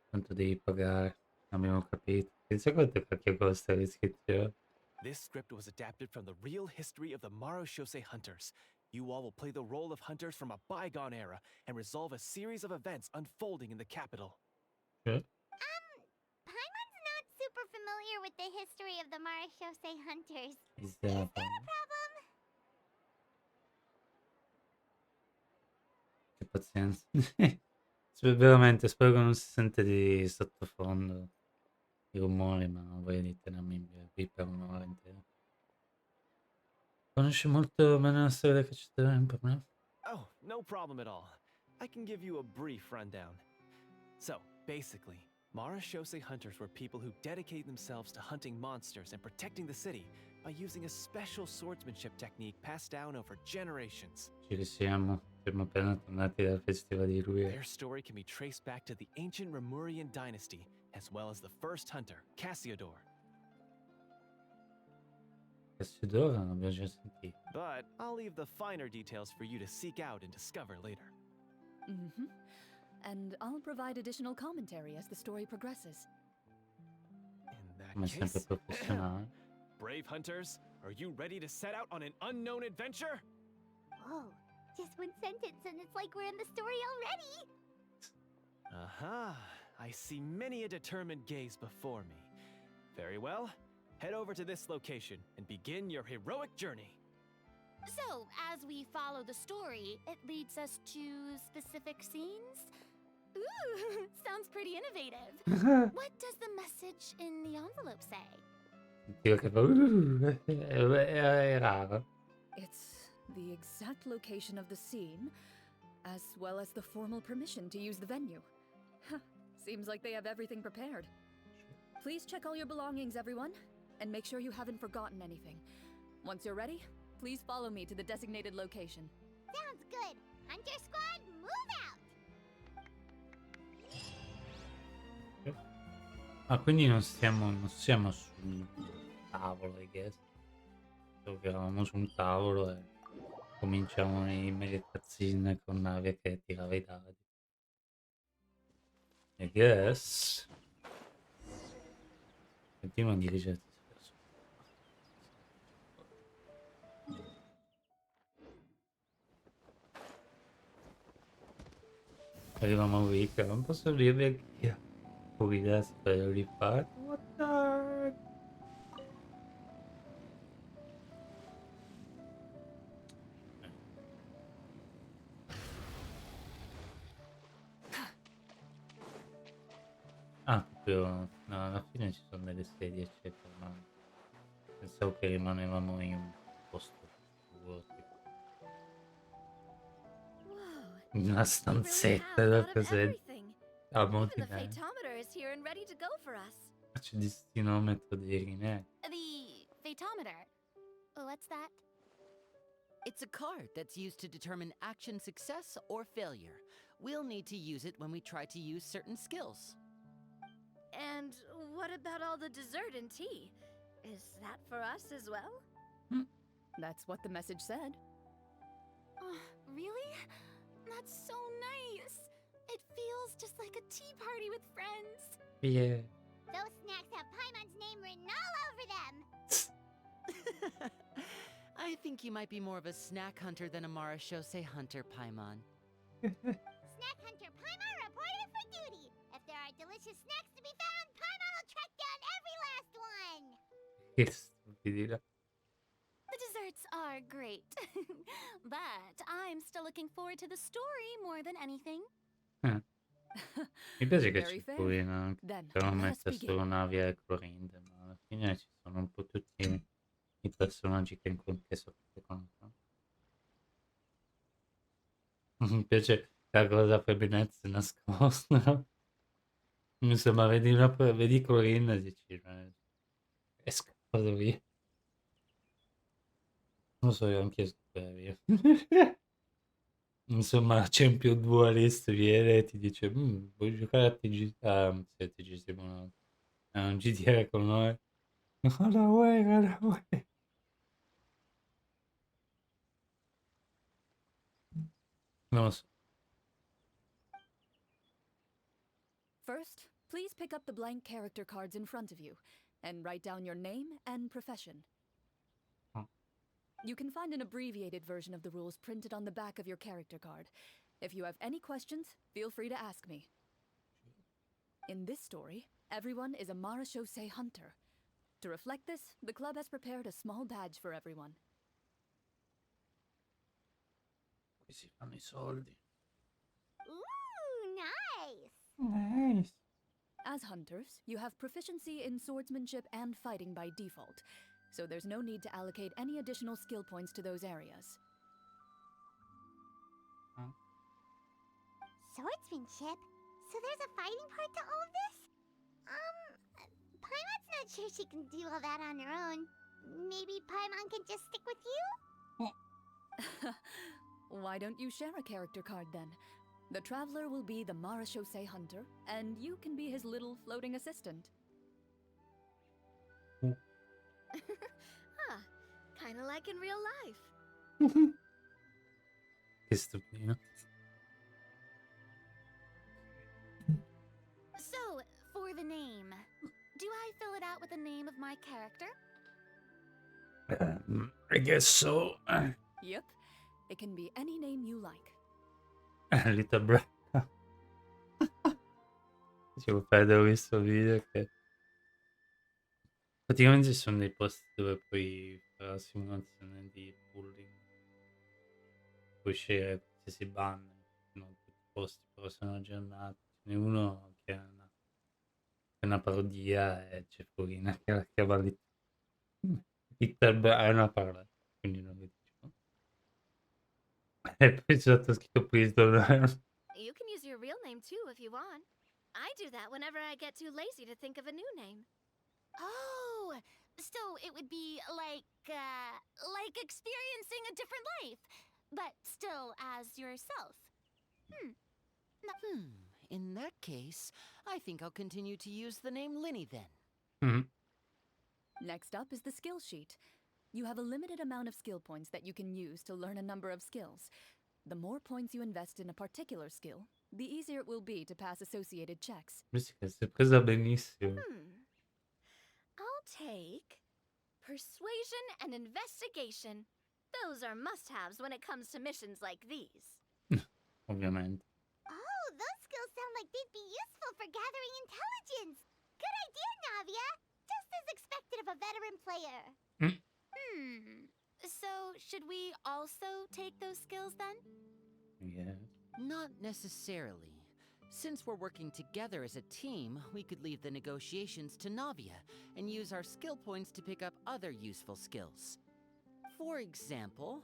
Quanto devi pagare? Abbiamo capito. Chissà quanto cacchio costa l'iscrizione. This script was adapted from the real history of the Marushose Hunters. You all will play the role of hunters from a bygone era and resolve a series of events unfolding in the capital. Cioè? Paimon's not super familiar with the history of the Marashose Hunters. Is there a Problem? Che pazienza. Veramente, spero che non si sente di sottofondo i rumori, ma non voglio di tenermi qui per un'ora intera. Conosci molto bene la storia che ci per me? Oh, no problem at all. I can give you a brief rundown. So, basically, Marushose hunters were people who dedicated themselves to hunting monsters and protecting the city by using a special swordsmanship technique passed down over generations. Ci risiamo, siamo appena tornati dal festival di Lui. Their story can be traced back to the ancient Remurian dynasty, as well as the first hunter, Cassiodor. Cassiodoro non abbiamo già sentito. But I'll leave the finer details for you to seek out and discover later. Mm-hmm. And I'll provide additional commentary as the story progresses. In that Come sempre case, professionale. brave hunters, are you ready to set out on an unknown adventure? Whoa, just one sentence and it's like we're in the story already! Aha, I see many a determined gaze before me. Very well, head over to this location and begin your heroic journey. So, as we follow the story, it leads us to specific scenes? Ooh, sounds pretty innovative. What does the message in the envelope say? Dio che fa è raro. It's the exact location of the scene, as well as the formal permission to use the venue. Seems like they have everything prepared. Please check all your belongings, everyone, and make sure you haven't forgotten anything. Once you're ready, please follow me to the designated location. Sounds good. Hunter Squad, move out! Ah, quindi non siamo sul tavolo, I guess. So che eravamo su un tavolo e cominciamo i mega cutscene con Navi che tirava i dadi. I guess. Continua a dirigerti spesso. Arriviamo qui, che non posso dirvi che Clorinde si per rifare. What the... Ah, proprio... No, alla fine ci sono delle sedie, eccetera, ma pensavo che rimanevamo in un posto sicuro, tipo Whoa. in una You really have stanzetta thought da of cos'è? everything. A Even molti the phaetometer is here and ready to go for us. c'è il destinometro dei rinè. The phaetometer. What's that? It's a card that's used to determine action success or failure. We'll need to use it when we try to use certain skills. And what about all the dessert and tea? Is that for us as well? That's what the message said. Really? That's so nice. It feels just like a tea party with friends. Yeah. Those snacks have Paimon's name written all over them. I think you might be more of a snack hunter than a Marashose hunter, Paimon. Snack Hunter Paimon reported for duty. If there are delicious snacks to be found, Paimon will track down every last one. Che stupidità. The desserts are great, but I'm still looking forward to the story more than anything. Mi piace che Very c'è fair. Clorinde anche. Then, Però let us mette begin. solo Navi e Clorinde, ma alla fine ci sono un po' tutti i personaggi che so che conoscono. Mi piace la cosa femminezza nascosta. Insomma, vedi Clorinde e dici, è scappato via. Non so, io anche scappare via. Insomma, Champion Dualist viene e ti dice, vuoi giocare a TG... sì, a TG Simulator. A un GTR con noi? Run away, run away. Non lo so. First, please pick up the blank character cards in front of you and write down your name and profession. Oh. You can find an abbreviated version of the rules printed on the back of your character card. If you have any questions, feel free to ask me. In this story, everyone is a Marashose hunter. To reflect this, the club has prepared a small badge for everyone. Qui si fanno I soldi. Ooh, nice. Nice. As hunters, you have proficiency in swordsmanship and fighting by default, so there's no need to allocate any additional skill points to those areas. Swordsmanship? So there's a fighting part to all of this? Paimon's not sure she can do all that on her own. Maybe Paimon can just stick with you? Why don't you share a character card then? The Traveler will be the Marashose hunter, and you can be his little floating assistant. Huh. Kinda like in real life. Che stupidino. So, for the name, do I fill it out with the name of my character? I guess so. Yep, it can be any name you like. Little Bretta. Dicevo, ho visto il video che praticamente ci sono dei posti dove puoi fare la simulazione di bullying. Puoi scegliere qualsiasi ban, non tutti posti, però sono aggiornati. Ce n'è uno che è una parodia e c'è Florina che la chiama Little è una parola, quindi non lo dico. E poi sotto scritto please don't learn. You can use your real name too if you want. I do that whenever I get too lazy to think of a new name. Oh, so it would be like experiencing a different life, but still as yourself. In that case, I think I'll continue to use the name Linny then. Mhm. Next up is the skill sheet. You have a limited amount of skill points that you can use to learn a number of skills. The more points you invest in a particular skill, the easier it will be to pass associated checks. Musica si è presa benissimo. I'll take persuasion and investigation. Those are must-haves when it comes to missions like these. Ovviamente. Oh, those skills sound like they'd be useful for gathering intelligence. Good idea, Navia. Just as expected of a veteran player. So, should we also take those skills then? Yeah. Not necessarily. Since we're working together as a team, we could leave the negotiations to Navia and use our skill points to pick up other useful skills. For example,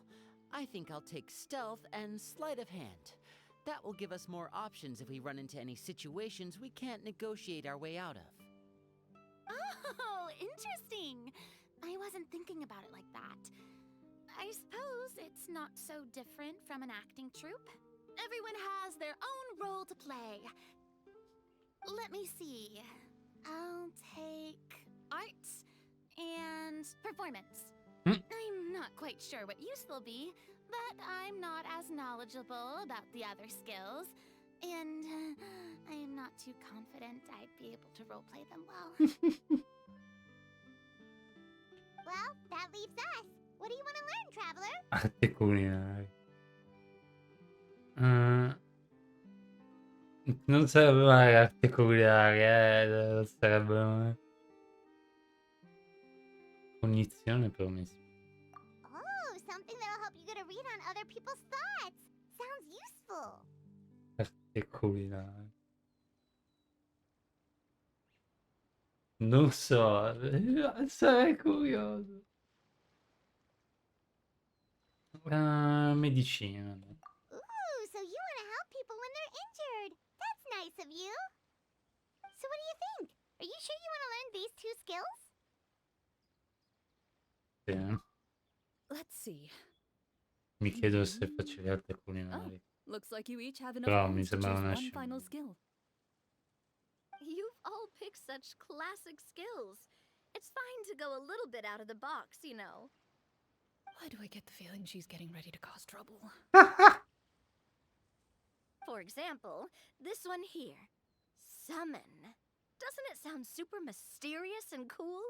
I think I'll take stealth and sleight of hand. That will give us more options if we run into any situations we can't negotiate our way out of. Oh, interesting. I wasn't thinking about it like that. I suppose it's not so different from an acting troupe. Everyone has their own role to play. Let me see. I'll take art and performance. I'm not quite sure what use they'll be, but I'm not as knowledgeable about the other skills. And I am not too confident I'd be able to roleplay them well. Well, that leaves us. What do you want to learn, Traveler? Arte culinari. Non sarebbe male arte culinari, non sarebbe male. Cognizione permesso. Oh, something that'll help you get a read on other people's thoughts. Sounds useful. Arte culinari. Non so, sarei curioso. Medicina. Ooh, so you want to help people when they're injured. That's nice of you. So what do you think? Are you sure you want to learn these two skills? Sì. Let's see. Mi chiedo se facevi arte culinari. Looks like you each have enough Però mi points to sembra choose una one final scimmia. skill. You've all picked such classic skills. It's fine to go a little bit out of the box, you know. Why do I get the feeling she's getting ready to cause trouble? For example, this one here. Summon. Doesn't it sound super mysterious and cool?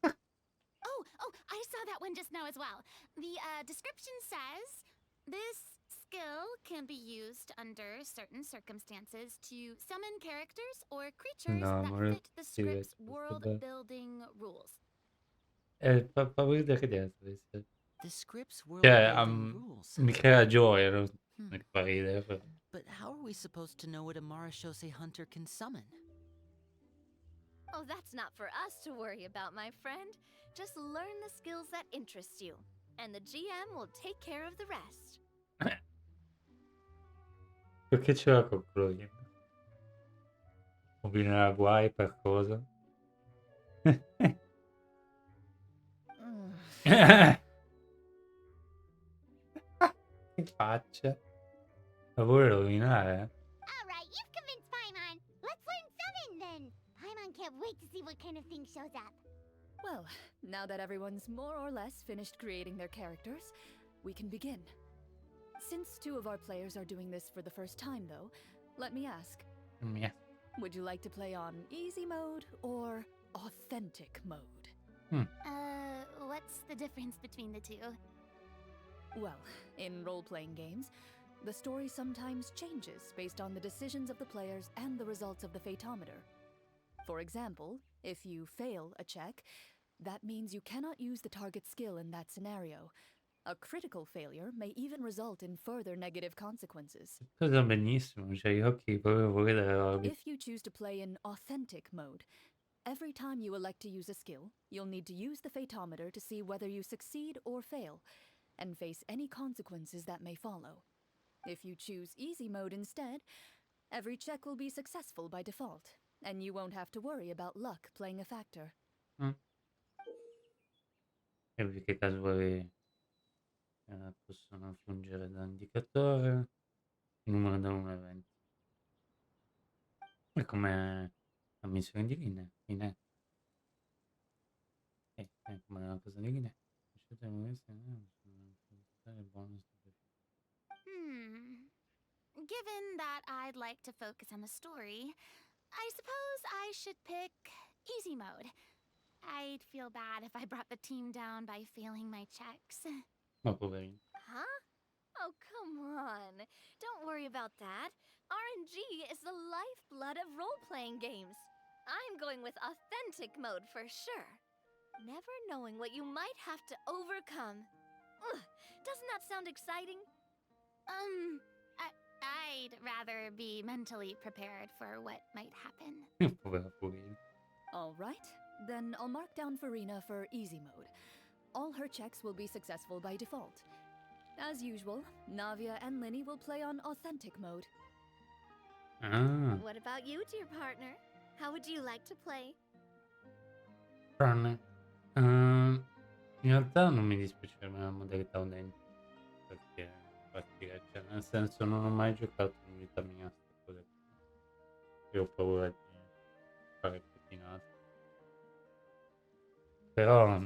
Oh, I saw that one just now as well. The description says, this skill can be used under certain circumstances to summon characters or creatures No, that ma non fit the script's divertente, world-building rules. fa ridere dietro. The script's world Cioè, building rules. mi crea gioia, non che fa ridere. Però. But how are we supposed to know what a Marashose hunter can summon? Oh, that's not for us to worry about, my friend. Just learn the skills that interest you, and the GM will take care of the rest. Perché ce l'ha con Clorinde? Combinerà guai per cosa? Che faccia? La vuole rovinare? All right, you've convinced Paimon. Let's learn summon then. Paimon can't wait to see what kind of thing shows up. Well, now that everyone's more or less finished creating their characters, we can begin. Since two of our players are doing this for the first time, though, let me ask. Yeah. Would you like to play on easy mode or authentic mode? What's the difference between the two? Well, in role-playing games, the story sometimes changes based on the decisions of the players and the results of the Fatometer. For example, if you fail a check, that means you cannot use the target skill in that scenario. A critical failure may even result in further negative consequences. Cosa benissimo, cioè gli occhi volevo vedere robe. If you choose to play in authentic mode, every time you elect to use a skill, you'll need to use the phaetometer to see whether you succeed or fail, and face any consequences that may follow. If you choose easy mode instead, every check will be successful by default, and you won't have to worry about luck playing a factor. Mm. E che casuali possono fungere da indicatore, numero da 1 a 20. È come la missione di linee. Come una cosa di linee. Bonus. Given that I'd like to focus on the story, I suppose I should pick easy mode. I'd feel bad if I brought the team down by failing my checks. Ma poverino. Huh? Oh, come on. Don't worry about that. RNG is the lifeblood of role-playing games. I'm going with authentic mode for sure. Never knowing what you might have to overcome. Ugh, doesn't that sound exciting? I'd rather be mentally prepared for what might happen. Povera poverino. All right, then I'll mark down Farina for easy mode. All her checks will be successful by default. As usual, Navia and Linny will play on authentic mode. Ah, What about you, dear partner? How would you like to play? tranne. In realtà non mi dispiace la modalità udente, perché pratica, cioè, nel senso non ho mai giocato in vita mia a queste cose qui. E ho paura di fare pettinate. Però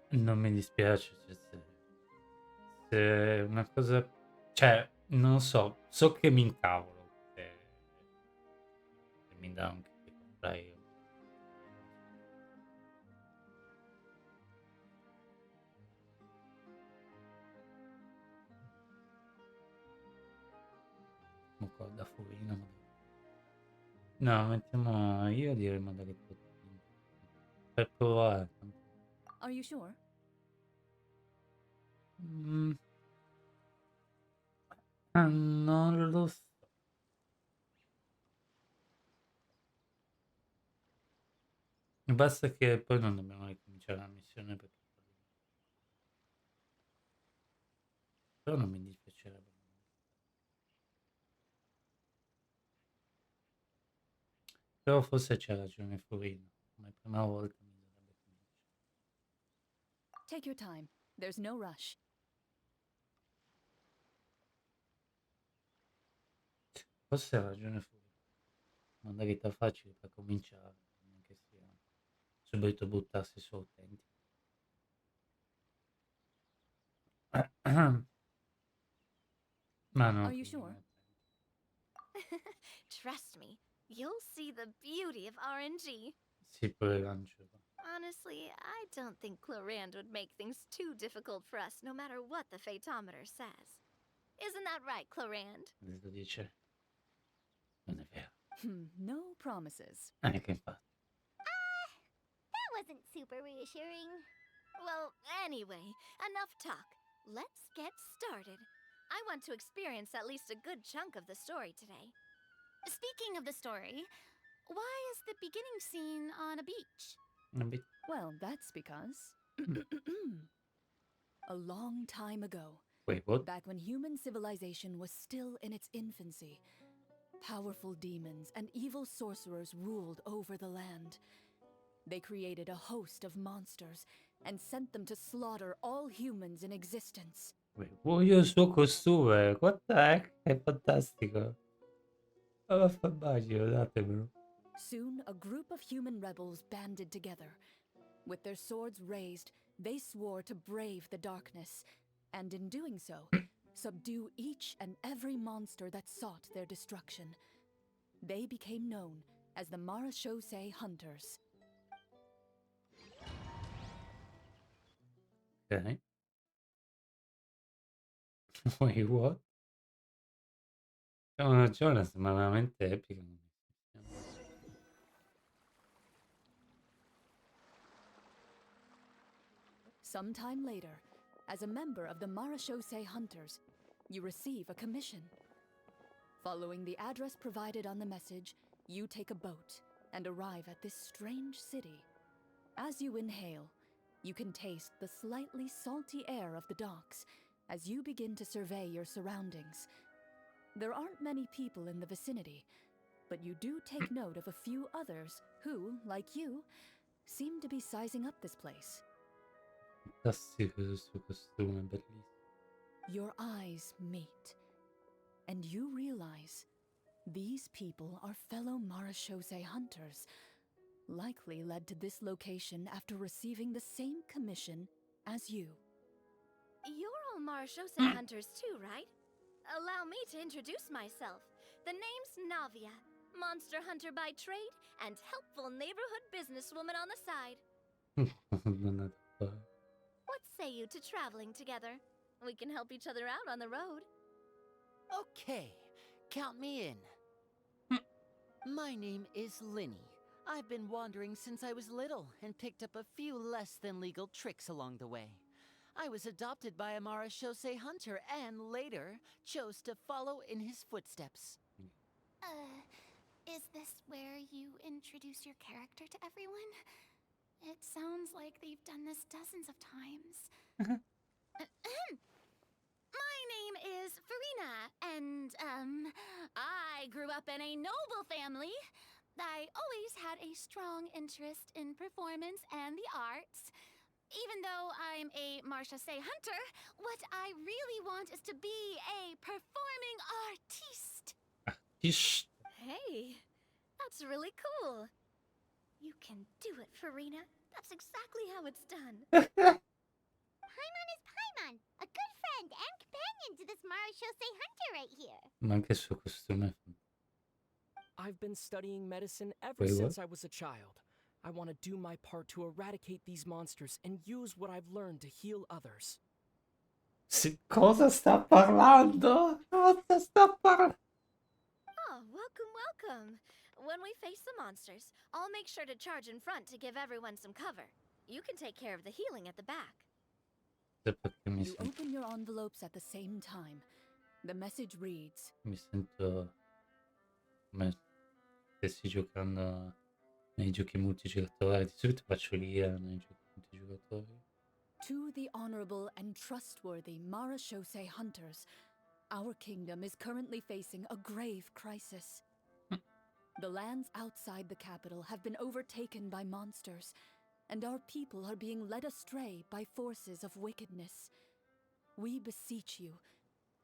non mi dispiace, cioè, se una cosa, cioè, non so che mi incavolo se mi dà anche che comprare io. Da furina. No, mettiamo io direi modalità per provare. Are you sure? Non lo so. Basta che poi non dobbiamo ricominciare la missione perché però non mi dispiacerebbe. Però forse c'è ragione Furino, ma la prima volta mi dovrebbe convincere. Take your time. There's no rush. Forse ha ragione Furino. Modalità facile per cominciare, non che sia subito buttarsi su utenti. Ma no. Are you sure? Trust me, you'll see the beauty of RNG. Sì, poi lancio. Honestly, I don't think Clorinde would make things too difficult for us no matter what the phaetometer says. Isn't that right, Clorinde? Lo dice. Non è vero. No promises. Anche infatti. That wasn't super reassuring. Well, anyway, enough talk. Let's get started. I want to experience at least a good chunk of the story today. Speaking of the story, why is the beginning scene on a beach? Well, that's because... a long time ago, Wait, what? back when human civilization was still in its infancy, powerful demons and evil sorcerers ruled over the land. They created a host of monsters and sent them to slaughter all humans in existence. Voglio il suo costume, what the heck? È fantastico. Datemelo. Soon, a group of human rebels banded together. With their swords raised, they swore to brave the darkness, and in doing so, subdue each and every monster that sought their destruction. They became known as the Missione Hunters. Ok. Wait, what? C'è una sembra veramente epica. Sometime later, as a member of the Marechaussee Hunters, you receive a commission. Following the address provided on the message, you take a boat and arrive at this strange city. As you inhale, you can taste the slightly salty air of the docks as you begin to survey your surroundings. There aren't many people in the vicinity, but you do take note of a few others who, like you, seem to be sizing up this place. Fantastico questo costume, bellissimo. Your eyes meet, and you realize these people are fellow Marechaussee hunters, likely led to this location after receiving the same commission as you. You're all Marechaussee hunters too, right? Allow me to introduce myself. The name's Navia, monster hunter by trade and helpful neighborhood businesswoman on the side. Non ha da fare. What say you to traveling together? We can help each other out on the road. Okay, count me in. My name is Linny. I've been wandering since I was little and picked up a few less than legal tricks along the way. I was adopted by a Marechaussee hunter and later chose to follow in his footsteps. Is this where you introduce your character to everyone? It sounds like they've done this dozens of times. My name is Farina, and, I grew up in a noble family. I always had a strong interest in performance and the arts. Even though I'm a Marechaussee hunter, what I really want is to be a performing artiste. Ish. Hey, that's really cool. You can do it, Farina. That's exactly how it's done. Paimon is Paimon, a good friend and companion to this Marechaussee hunter right here. Ma anche il suo costume. I've been studying medicine ever Wait, since what? I was a child. I want to do my part to eradicate these monsters and use what I've learned to heal others. Cosa sta parlando? Cosa sta parlando? Oh, welcome. When we face the monsters, I'll make sure to charge in front to give everyone some cover. You can take care of the healing at the back. Perché You open your envelopes at the same time. The message reads, mi sento come stessi giocando nei giochi multigiocatore. Di solito faccio l'IA nei giochi multigiocatore. To the honorable and trustworthy Marechaussee hunters, our kingdom is currently facing a grave crisis. The lands outside the capital have been overtaken by monsters, and our people are being led astray by forces of wickedness. We beseech you,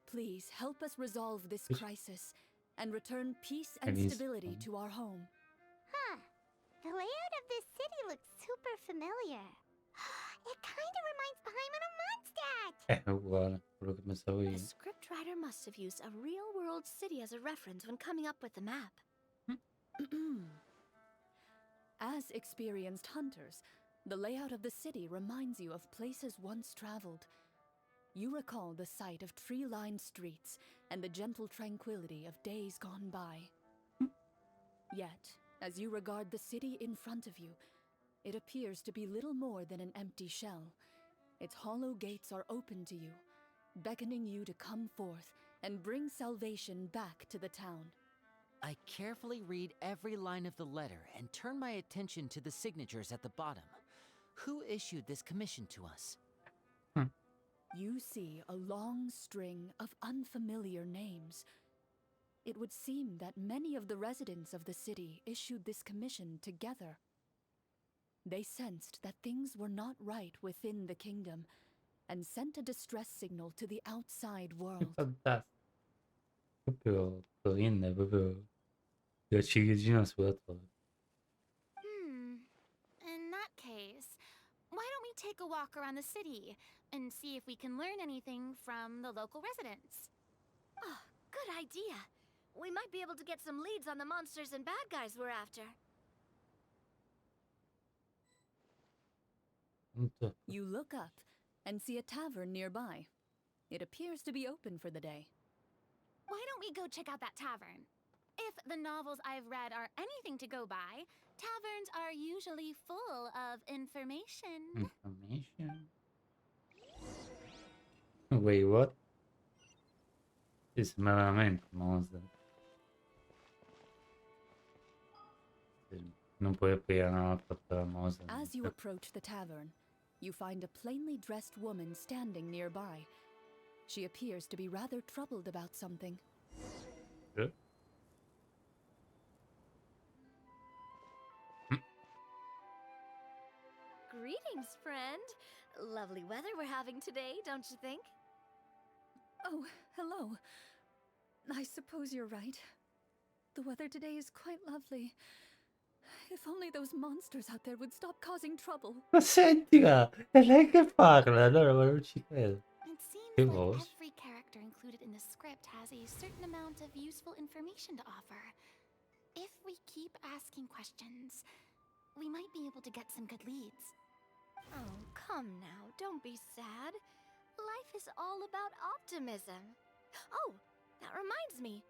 please help us resolve this crisis and return peace and stability to our home. Huh. The layout of this city looks super familiar. It kind of reminds Paimon of Mondstadt. È uguale, quello che pensavo The io. scriptwriter must have used a real-world city as a reference when coming up with the map. As experienced hunters, the layout of the city reminds you of places once traveled. You recall the sight of tree-lined streets and the gentle tranquility of days gone by. Yet, as you regard the city in front of you, it appears to be little more than an empty shell. Its hollow gates are open to you, beckoning you to come forth and bring salvation back to the town. I carefully read every line of the letter and turn my attention to the signatures at the bottom. Who issued this commission to us? You see a long string of unfamiliar names. It would seem that many of the residents of the city issued this commission together. They sensed that things were not right within the kingdom and sent a distress signal to the outside world. Fantastico. Proprio Clorinde, proprio la ciliegina sulla torta. In that case, why don't we take a walk around the city and see if we can learn anything from the local residents? Oh, good idea. We might be able to get some leads on the monsters and bad guys we're after. You look up and see a tavern nearby. It appears to be open for the day. Why don't we go check out that tavern? If the novels I've read are anything to go by, taverns are usually full of information. Information? Wait, what? Sì, sembra veramente Monster. Non puoi aprire una mappa per Monster. As you approach the tavern, you find a plainly dressed woman standing nearby. She appears to be rather troubled about something. Sì. Greetings, friend. Lovely weather we're having today, don't you think? Oh, hello. I suppose you're right. The weather today is quite lovely. If only those monsters out there would stop causing trouble. Ma sentila! È lei che parla, allora ma non ci credo. It seems Che like voce? every character included in the script has a certain amount of useful information to offer. If we keep asking questions, we might be able to get some good leads. Oh, come now, don't be sad. Life is all about optimism. Oh, that reminds me.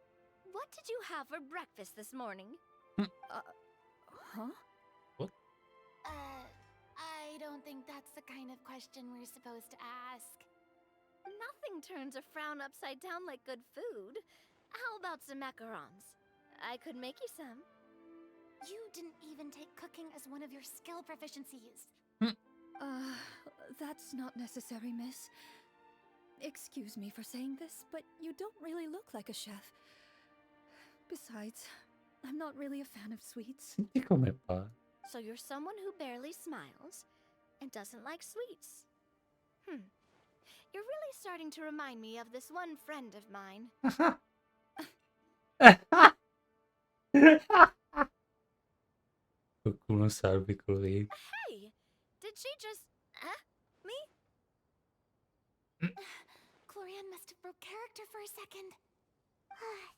What did you have for breakfast this morning? Huh? I don't think that's the kind of question we're supposed to ask. Nothing turns a frown upside down like good food. How about some macarons? I could make you some. You didn't even take cooking as one of your skill proficiencies. That's not necessary, miss. Excuse me for saying this, but you don't really look like a chef. Besides, I'm not really a fan of sweets. Senti come parla. So you're someone who barely smiles and doesn't like sweets. You're really starting to remind me of this one friend of mine. Qualcuno salvi Clorinde. Hey, did she just... me? Clorinde must have broke character for a second.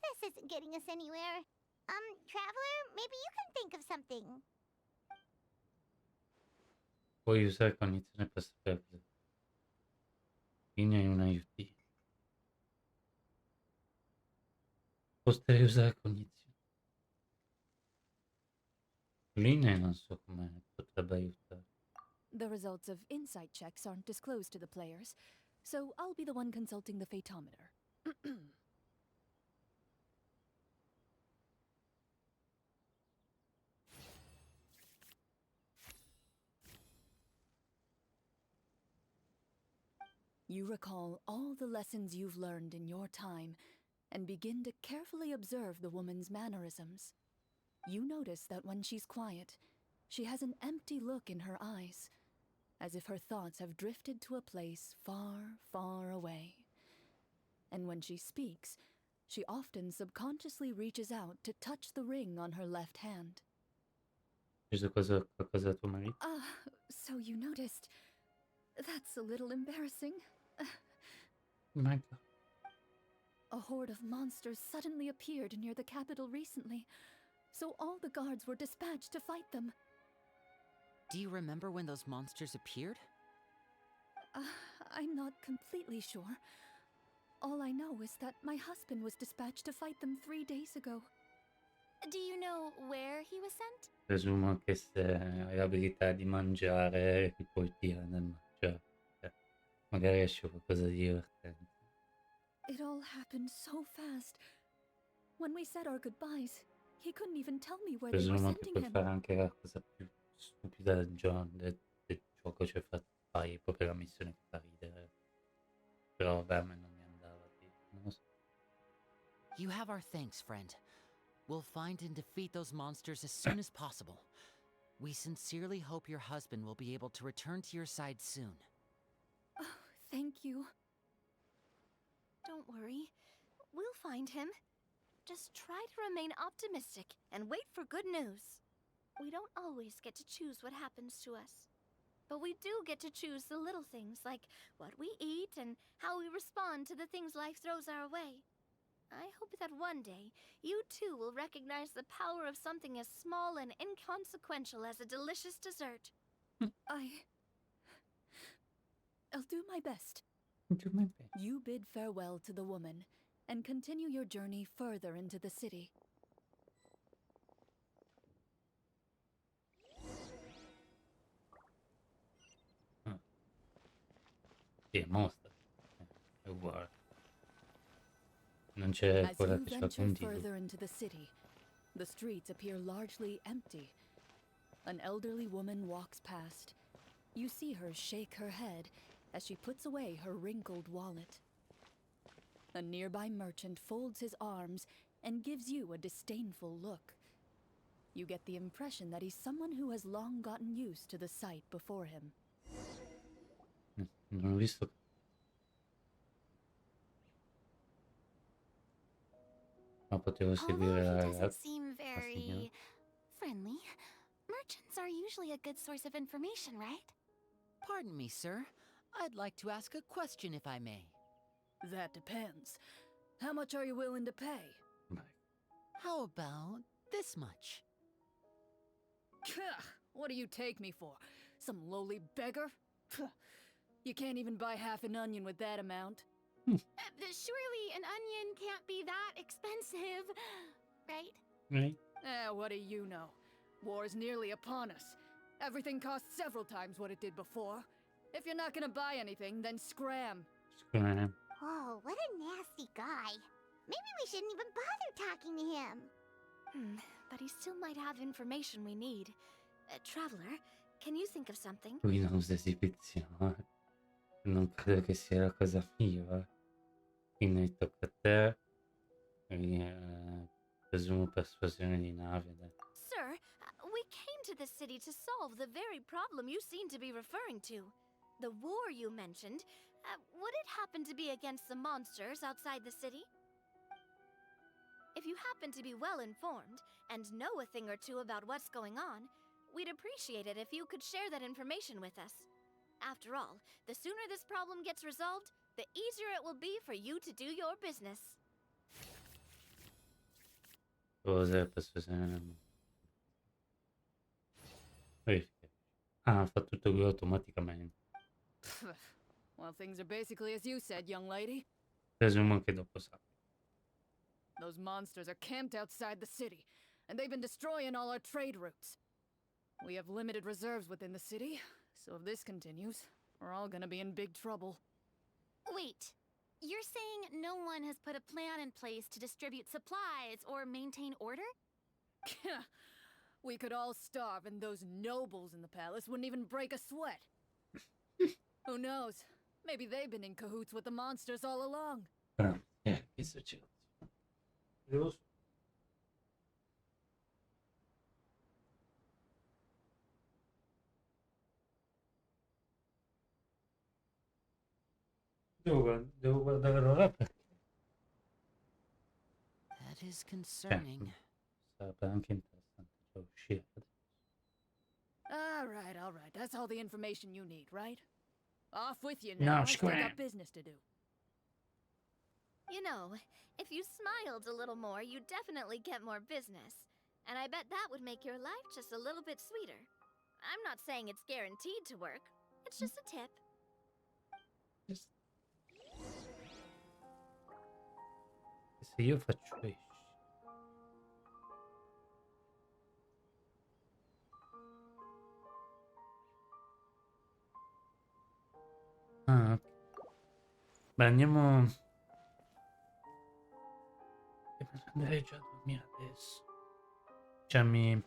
This isn't getting us anywhere. Traveler, maybe you can think of something. Puoi usare cognizione per sapere cosa. Linea in una IUT. Potrei usare cognizione. Linea non so come potrebbe aiutare. The results of insight checks aren't disclosed to the players, so I'll be the one consulting the phaetometer. You recall all the lessons you've learned in your time and begin to carefully observe the woman's mannerisms. You notice that when she's quiet, she has an empty look in her eyes, as if her thoughts have drifted to a place far, far away. And when she speaks, she often subconsciously reaches out to touch the ring on her left hand. Qualcosa da tuo marito? So you noticed. That's a little embarrassing. My God. A horde of monsters suddenly appeared near the capital recently, so all the guards were dispatched to fight them. Do you remember when those monsters appeared? I'm not completely sure. All I know is that my husband was dispatched to fight them 3 days ago. Do you know where he was sent? Presumo che se hai l'abilità di mangiare ti puoi tirare nel mangiare. Magari esce qualcosa di divertente. It all happened so fast. When we said our goodbyes, he couldn't even tell me where they were Presumo che sending puoi him. fare anche la cosa più stupida del gioco, cioè fai proprio la missione che fa ridere. Però vabbè, a me non mi andava di... non lo so. You have our thanks, friend. We'll find and defeat those monsters as soon as possible. We sincerely hope your husband will be able to return to your side soon. Oh, thank you. Don't worry. We'll find him. Just try to remain optimistic and wait for good news. We don't always get to choose what happens to us. But we do get to choose the little things like what we eat and how we respond to the things life throws our way. I hope that one day, you too will recognize the power of something as small and inconsequential as a delicious dessert. I'll do my best. Do my best. You bid farewell to the woman and continue your journey further into the city. Sì, è mostra. guarda. Non c'è As quella you che ce la venture continua. further into the city, the streets appear largely empty. An elderly woman walks past. You see her shake her head as she puts away her wrinkled wallet. A nearby merchant folds his arms and gives you a disdainful look. You get the impression that he's someone who has long gotten used to the sight before him. Non ho visto. Ma potevo seguire Although la he doesn't ragazza, seem la signora. very friendly, merchants are usually a good source of information, right? Pardon me, sir. I'd like to ask a question if I may. That depends. How much are you willing to pay? Vai. How about this much? What do you take me for? Some lowly beggar? You can't even buy half an onion with that amount. Surely an onion can't be that expensive, right? Right? What do you know? War is nearly upon us. Everything costs several times what it did before. If you're not gonna buy anything, then scram. Scram. Oh, what a nasty guy. Maybe we shouldn't even bother talking to him. But he still might have information we need. Traveler, can you think of something? Lui non usa esibizione. Non credo che sia la cosa mia. Quindi tocca a te. Presumo persuasione di nave. Dai. Sir, we came to this city to solve the very problem you seem to be referring to. The war you mentioned, would it happen to be against the monsters outside the city? If you happen to be well informed and know a thing or two about what's going on, we'd appreciate it if you could share that information with us. After all, the sooner this problem gets resolved, the easier it will be for you to do your business. Cos'è persuasione? Verifica. Ah, fa tutto lui automaticamente. Well, things are basically as you said, young lady. Presumo che dopo sa. Those monsters are camped outside the city, and they've been destroying all our trade routes. We have limited reserves within the city, so if this continues, we're all gonna be in big trouble. Wait, you're saying no one has put a plan in place to distribute supplies or maintain order? We could all starve, and those nobles in the palace wouldn't even break a sweat. Who knows? Maybe they've been in cahoots with the monsters all along. Che succede? Devo... Devo guardare l'ora perché That is concerning. sarebbe anche interessante già uscire. All right. That's all the information you need, right? Off with you No, now. I've still scram. got business to do. You know, if you smiled a little more, you'd definitely get more business. And I bet that would make your life just a little bit sweeter. I'm not saying it's guaranteed to work. It's just a tip. Se io faccio esci. Ah, ok. Beh, andiamo. E me ne andrei già a dormire adesso. Cioè, di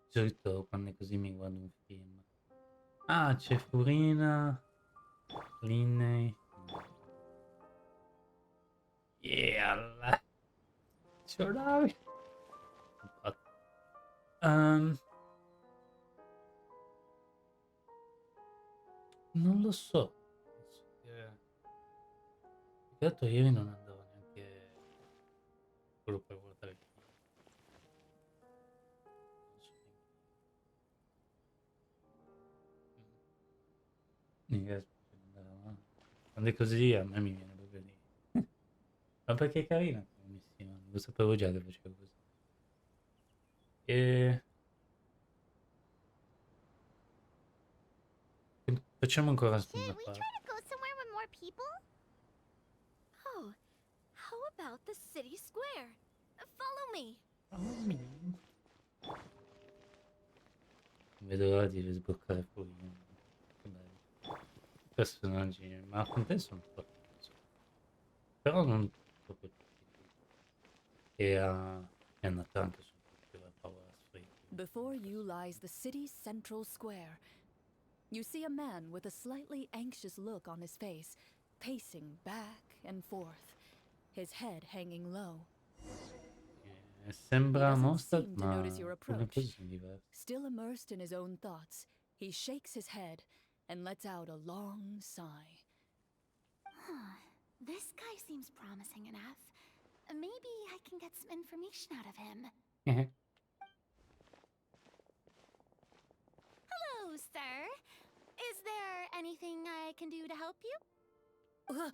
solito quando è così mi guardo un film. Ah, c'è Furina. Linney. Yeah. C'è non lo so. Più che altro ieri non andavo neanche quello per guardare il film. Non so neanche. Quando è così a me mi viene proprio di... Ma perché è carina come missione, lo sapevo già che facevo così. E... facciamo ancora Should una we parte. try to go somewhere with more people? Oh, how about the city square? Follow me. Non vedo l'ora di sbloccare Furina. Che bello. I personaggi, ma con te sono forti. Però non proprio tutti quelli. E hanno tanto soprattutto la power street. Before you lies the city's central square. You see a man with a slightly anxious look on his face, pacing back and forth, his head hanging low. E He sembra doesn't Mondstadt, seem to ma notice your alcune approach. cose sono diverse. Still immersed in his own thoughts, he shakes his head and lets out a long sigh. Huh. This guy seems promising enough. Maybe I can get some information out of him. Hello, sir. Is there anything I can do to help you?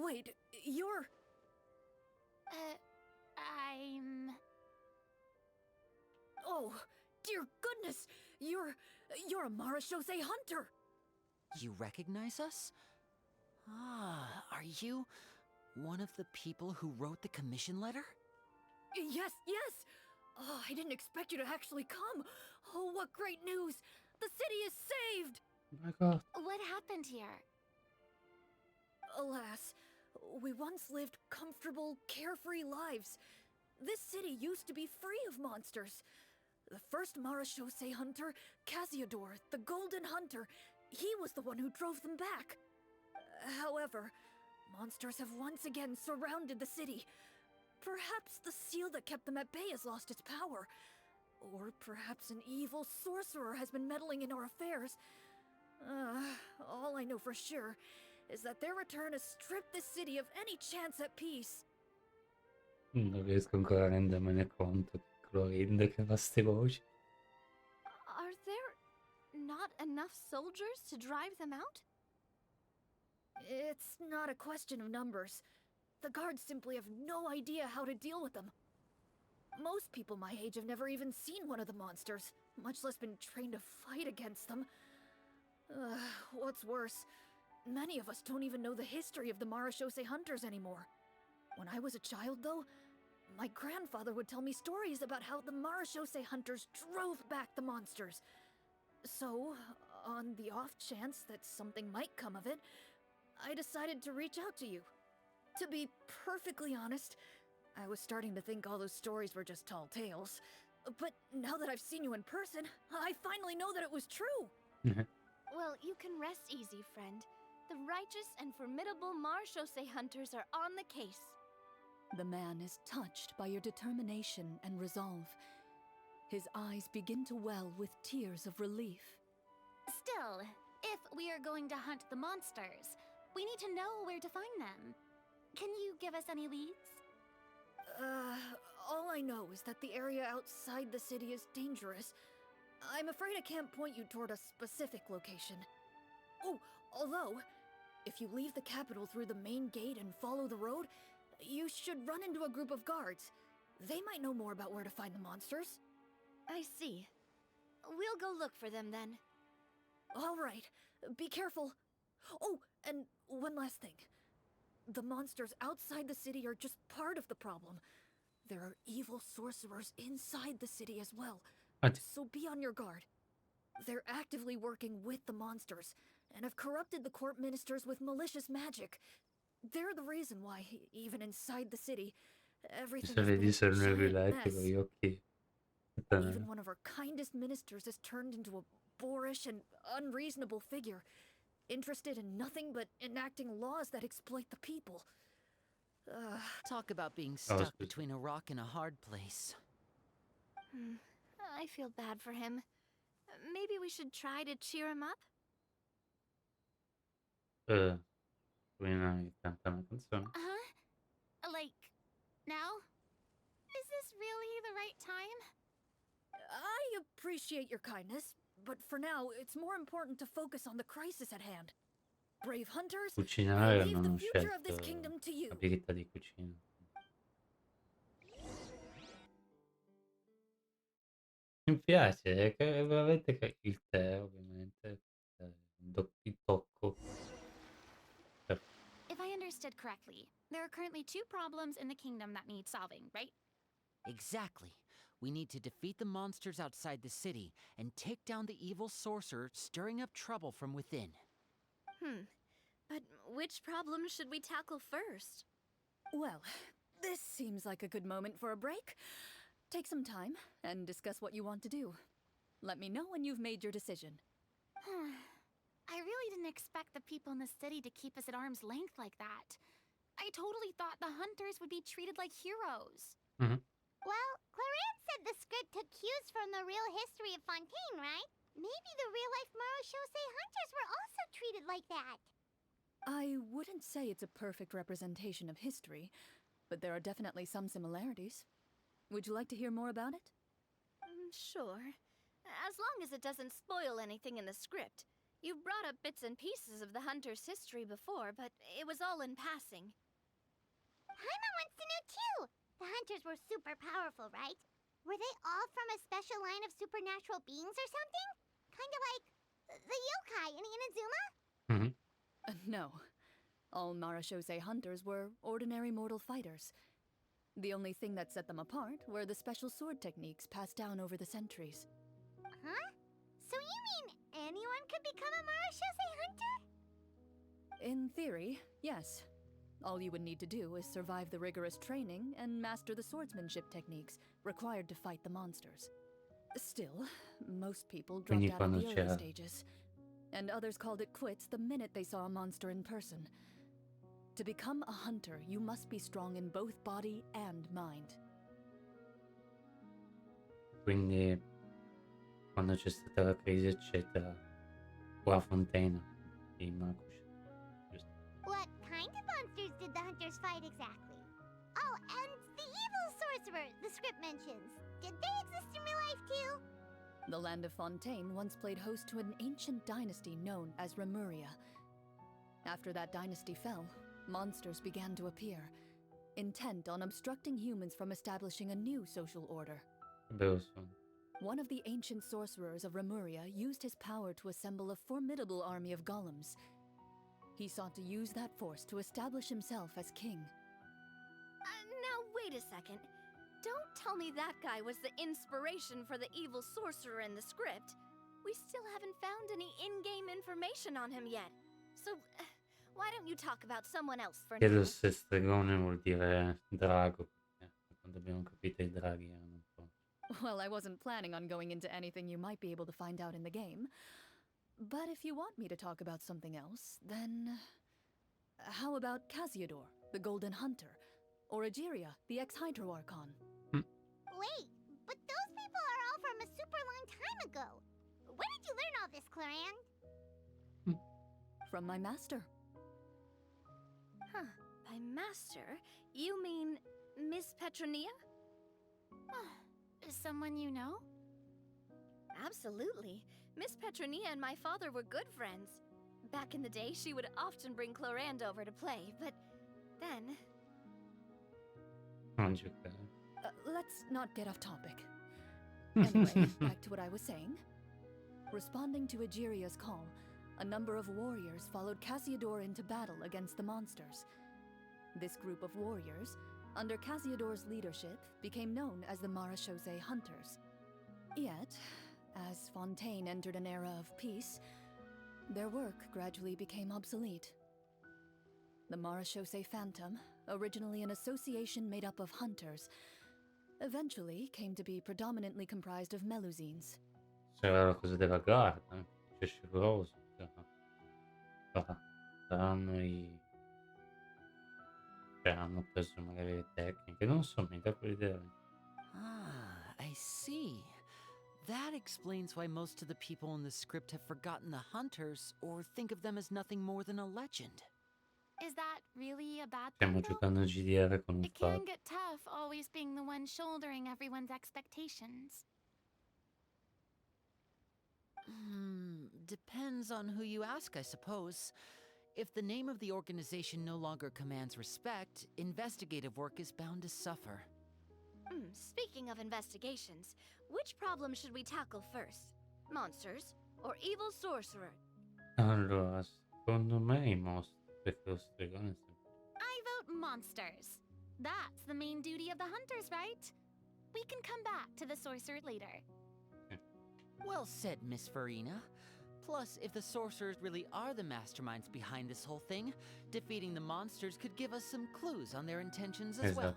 Wait, you're... I'm... Oh, dear goodness! You're a Marashose hunter! You recognize us? Ah, are you one of the people who wrote the commission letter? Yes, yes! Oh, I didn't expect you to actually come! Oh, what great news! The city is saved! Oh my god. What happened here? Alas, we once lived comfortable, carefree lives. This city used to be free of monsters. The first Marashose hunter, Casiodor, the Golden Hunter, he was the one who drove them back. However, monsters have once again surrounded the city. Perhaps the seal that kept them at bay has lost its power. Or perhaps an evil sorcerer has been meddling in our affairs. All I know for sure is that their return has stripped this city of any chance at peace. Non riesco ancora a rendermene conto che Clorinde che fa ste voci. Are there not enough soldiers to drive them out? It's not a question of numbers. The guards simply have no idea how to deal with them. Most people my age have never even seen one of the monsters, much less been trained to fight against them. What's worse, many of us don't even know the history of the Marashose hunters anymore. When I was a child, though, my grandfather would tell me stories about how the Marashose hunters drove back the monsters. So, on the off chance that something might come of it, I decided to reach out to you. To be perfectly honest, I was starting to think all those stories were just tall tales. But now that I've seen you in person, I finally know that it was true! Well, you can rest easy, friend. The righteous and formidable Marashose hunters are on the case. The man is touched by your determination and resolve. His eyes begin to well with tears of relief. Still, if we are going to hunt the monsters, we need to know where to find them. Can you give us any leads? All I know is that the area outside the city is dangerous. I'm afraid I can't point you toward a specific location. Oh, although, if you leave the capital through the main gate and follow the road, you should run into a group of guards. They might know more about where to find the monsters. I see. We'll go look for them then. All right, be careful. Oh, and one last thing. The monsters outside the city are just part of the problem. There are evil sorcerers inside the city as well. What? So be on your guard. They're actively working with the monsters, and have corrupted the court ministers with malicious magic. They're the reason why, even inside the city, everything Se has vedi been a sono giant brillati con mess. gli occhi. Even one of our kindest ministers has turned into a boorish and unreasonable figure, interested in nothing but enacting laws that exploit the people. Talk about being Oh, stuck scusa. between a rock and a hard place. I feel bad for him. Maybe we should try to cheer him up? Quindi canta una canzone. Huh? Like, now? Is this really the right time? I appreciate your kindness, but for now, it's more important to focus on the crisis at hand. Brave hunters, I Cucinare leave non the ho future of this scelto kingdom to you. abilità di cucina. Mi piace, è che è veramente il tè ovviamente, il tocco. If I understood correctly, there are currently 2 problems in the kingdom that need solving, right? Exactly. We need to defeat the monsters outside the city and take down the evil sorcerer stirring up trouble from within. But which problem should we tackle first? Well, this seems like a good moment for a break. Take some time and discuss what you want to do. Let me know when you've made your decision. I really didn't expect the people in the city to keep us at arm's length like that. I totally thought the hunters would be treated like heroes. Well, Clorinde said the script took cues from the real history of Fontaine, right? Maybe the real-life Marachose hunters were also treated like that. I wouldn't say it's a perfect representation of history, but there are definitely some similarities. Would you like to hear more about it? Sure. As long as it doesn't spoil anything in the script. You brought up bits and pieces of the hunter's history before, but it was all in passing. Paima wants to know too! The hunters were super powerful, right? Were they all from a special line of supernatural beings or something? Kinda like the yokai in Inazuma? No. All Marachose hunters were ordinary mortal fighters. The only thing that set them apart were the special sword techniques passed down over the centuries. Huh? So you mean anyone could become a Marachose hunter? In theory, yes. All you would need to do is survive the rigorous training and master the swordsmanship techniques required to fight the monsters. Still, most people dropped out of the early stages, and others called it quits the minute they saw a monster in person. To become a hunter, you must be strong in both body and mind. Quindi, quando c'è stata la crisi, eccetera, qua Fontaine di Makush, giusto? What kind of monsters did the hunters fight exactly? Oh, and the evil sorcerer the script mentions. Did they exist in real life too? The land of Fontaine once played host to an ancient dynasty known as Remuria. After that dynasty fell, monsters began to appear, intent on obstructing humans from establishing a new social order. One of the ancient sorcerers of Remuria used his power to assemble a formidable army of golems. He sought to use that force to establish himself as king. Now wait a second. Don't tell me that guy was the inspiration for the evil sorcerer in the script. We still haven't found any in-game information on him yet. So, why don't you talk about someone else for now? Chiedo se stregone vuol dire drago, perché quando abbiamo capito i draghi erano un po'. Well, I wasn't planning on going into anything you might be able to find out in the game. But if you want me to talk about something else, then... How about Casiodor, the Golden Hunter? Or Egeria, the ex-Hydro Archon? Wait, but those people are all from a super long time ago. Where did you learn all this, Clorinde? From my master. Huh. By master, you mean Miss Petronia? Someone you know? Absolutely. Miss Petronia and my father were good friends. Back in the day, she would often bring Clorinde over to play, but then... Non giocare. Let's not get off topic. Anyway, back to what I was saying. Responding to Egeria's call, a number of warriors followed Casiodor into battle against the monsters. This group of warriors, under Casiodor's leadership, became known as the Marachose Hunters. Yet, as Fontaine entered an era of peace, their work gradually became obsolete. The Marachose Phantom, originally an association made up of hunters, eventually came to be predominantly comprised of Melusines. C'era la cosa della guarda, c'è scivoloso. Cioè, hanno preso magari le tecniche, non so, mi dà quell'idea. Ah, I see. That explains why most of the people in the script have forgotten the hunters or think of them as nothing more than a legend. Is that really a bad Stiamo thing, though? giocando a GDR con un It can fatto. get tough always being the one shouldering everyone's expectations. Depends on who you ask, I suppose. If the name of the organization no longer commands respect, investigative work is bound to suffer. Speaking of investigations, which problem should we tackle first? Monsters or evil sorcerer? Allora, secondo me i mostri, perché lo stregone è sempre... I vote monsters. That's the main duty of the hunters, right? We can come back to the sorcerer later. Well said, Miss Farina. Plus, if the sorcerers really are the masterminds behind this whole thing, defeating the monsters could give us some clues on their intentions as well.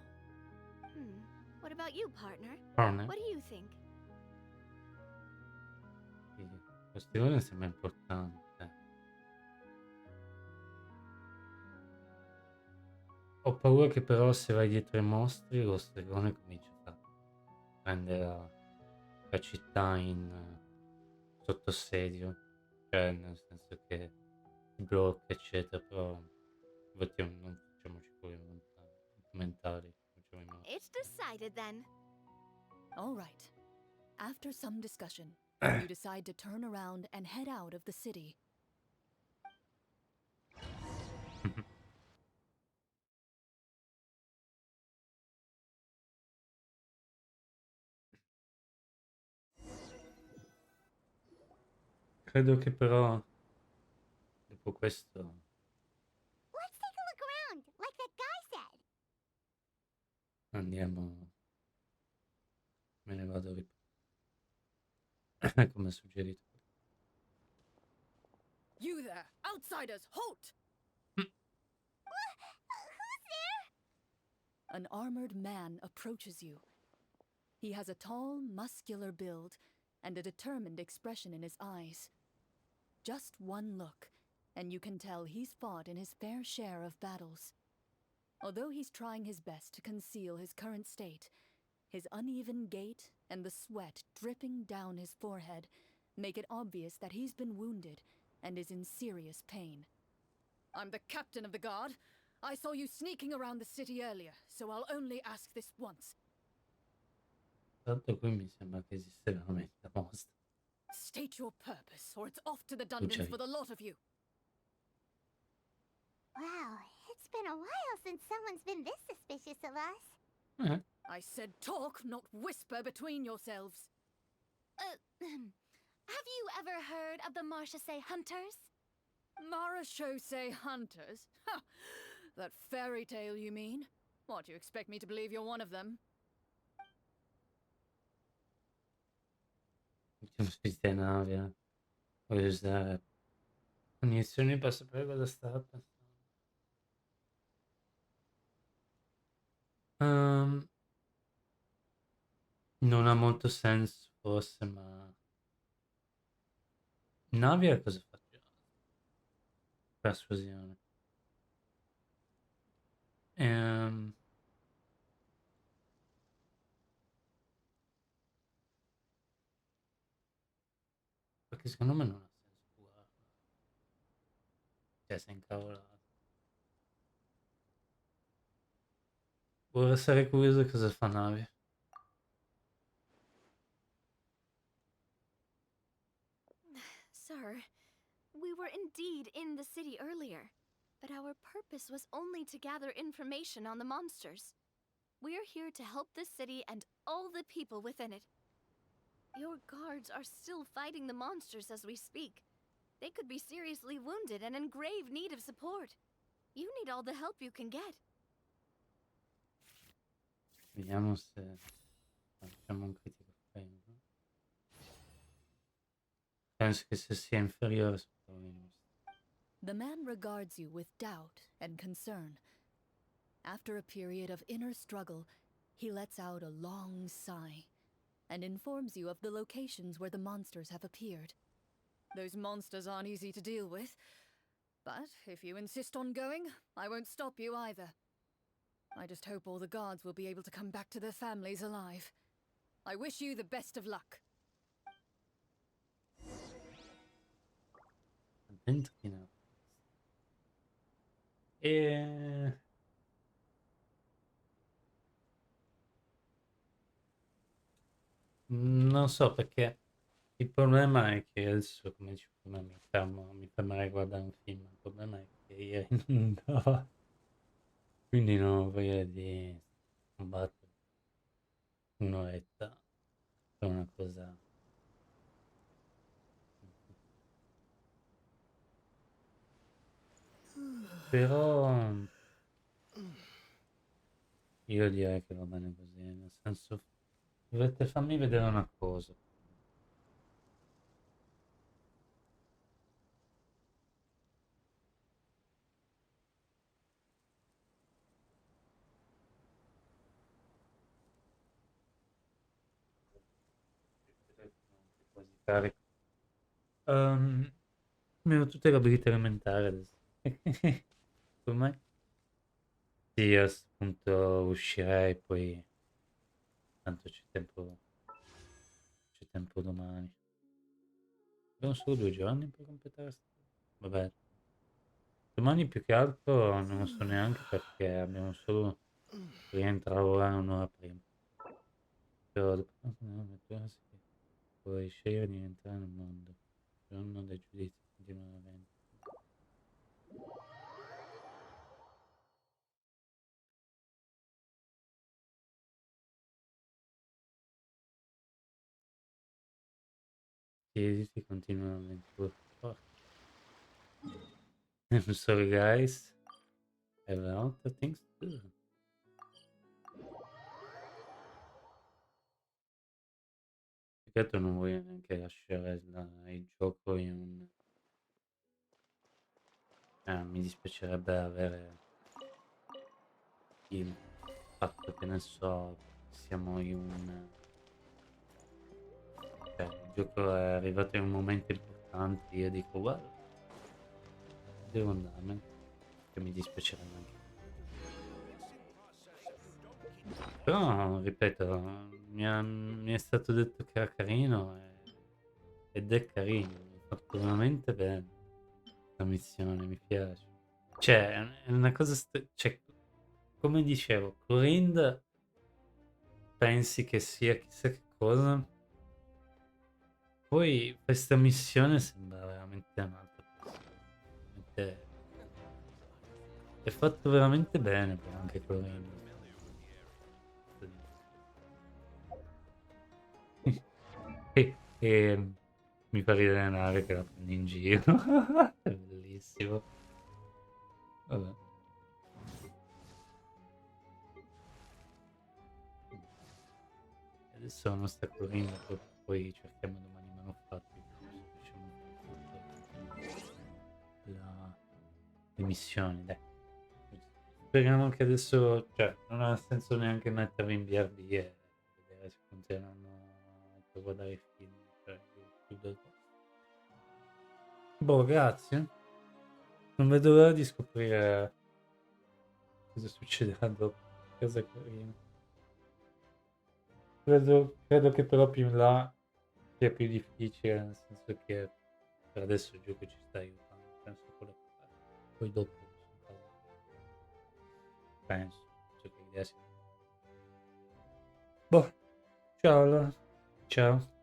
What about you, partner? Partner? What do you think? Sì, questione sembra importante. Ho paura che però se vai dietro ai mostri lo stregone comincia a prendere la città sotto assedio, cioè nel senso che si blocca eccetera, però non facciamoci pure commentari, facciamo i mostri. It's decided then. All right. After some discussion, you decide to turn around and head out of the city. Credo che però dopo questo Let's take a look around, like that guy said. andiamo, me ne vado come suggerito. You there, outsiders, halt! Who's there? An armored man approaches you. He has a tall, muscular build and a determined expression in his eyes. Just one look, and you can tell he's fought in his fair share of battles. Although he's trying his best to conceal his current state, his uneven gait and the sweat dripping down his forehead make it obvious that he's been wounded and is in serious pain. I'm the captain of the guard. I saw you sneaking around the city earlier, so I'll only ask this once. Tanto qui mi sembra che esiste veramente la mostra. State your purpose, or it's off to the dungeons for the lot of you. Wow, it's been a while since someone's been this suspicious of us. I said talk, not whisper between yourselves. Have you ever heard of the Marchese Hunters? Marachose hunters? Ha! That fairy tale, you mean? What, you expect me to believe you're one of them? Facciamo spiste navi, voglio usare munizioni per sapere cosa stava pensando. Non ha molto senso forse, ma Navia cosa faccio? Persuasione. Perché secondo me non ha senso curarla. Cioè, sei incavolato. Vorrei essere curioso cosa fa Navi. Sir, we were indeed in the city earlier, but our purpose was only to gather information on the monsters. We're here to help this city and all the people within it. Your guards are still fighting the monsters as we speak. They could be seriously wounded and in grave need of support. You need all the help you can get. Vediamo se facciamo un critico frame. Penso che se sia inferiore The man regards you with doubt and concern. After a period of inner struggle, he lets out a long sigh and informs you of the locations where the monsters have appeared. Those monsters aren't easy to deal with, but if you insist on going, I won't stop you either. I just hope all the guards will be able to come back to their families alive. I wish you the best of luck. Dentrina. Non so perché il problema è che adesso, come dicevo prima, mi fermerei a guardare un film. Il problema è che ieri non andava, quindi non ho voglia di combattere un'oretta per una cosa. Però io direi che va bene così, nel senso dovete farmi vedere una cosa. carico. Almeno tutte le abilità elementari adesso. Come? Sì, a sto punto uscirei, poi tanto c'è tempo domani. Abbiamo solo 2 giorni per completare vabbè, domani più che altro non lo so neanche perché abbiamo solo rientra a lavorare un'ora prima. Però dopo sì, puoi scegliere di entrare nel mondo. Il giorno dei giudizi continuamente. Sì, si continua l'avventura. Porca. I'm sorry guys. I have a lot of things to do. Peccato non voglio neanche lasciare il gioco in un... mi dispiacerebbe avere il fatto che ne so, siamo in un... Cioè, il gioco è arrivato in un momento importante, io dico guarda, devo andarmene, che mi dispiacerebbe anche. Però, ripeto, mi è stato detto che era carino ed è carino, è fatto veramente bene la missione, mi piace. Cioè, è una cosa... cioè, come dicevo, Clorinde pensi che sia chissà che cosa, poi questa missione sembra veramente un'altra cosa. Veramente- è fatto veramente bene però anche Clorinde. E mi fa ridere la nave che la prende in giro. È bellissimo. Vabbè. Adesso la nostra Clorinde, poi cerchiamo domani i manufatti. Facciamo tutto le missioni, dai. Speriamo che adesso, cioè, non ha senso neanche metterli in BRB e vedere se funzionano per guardare i film. Cioè, io chiudo il posto. Boh, grazie. Non vedo l'ora di scoprire cosa succederà dopo. Cosa carina. Credo che però più in là sia più difficile, nel senso che per adesso il gioco ci sta aiutando. Penso quello che fare. Poi dopo sono cose. Penso. Cioè che l'idea sia. Boh, ciao allora. Ciao.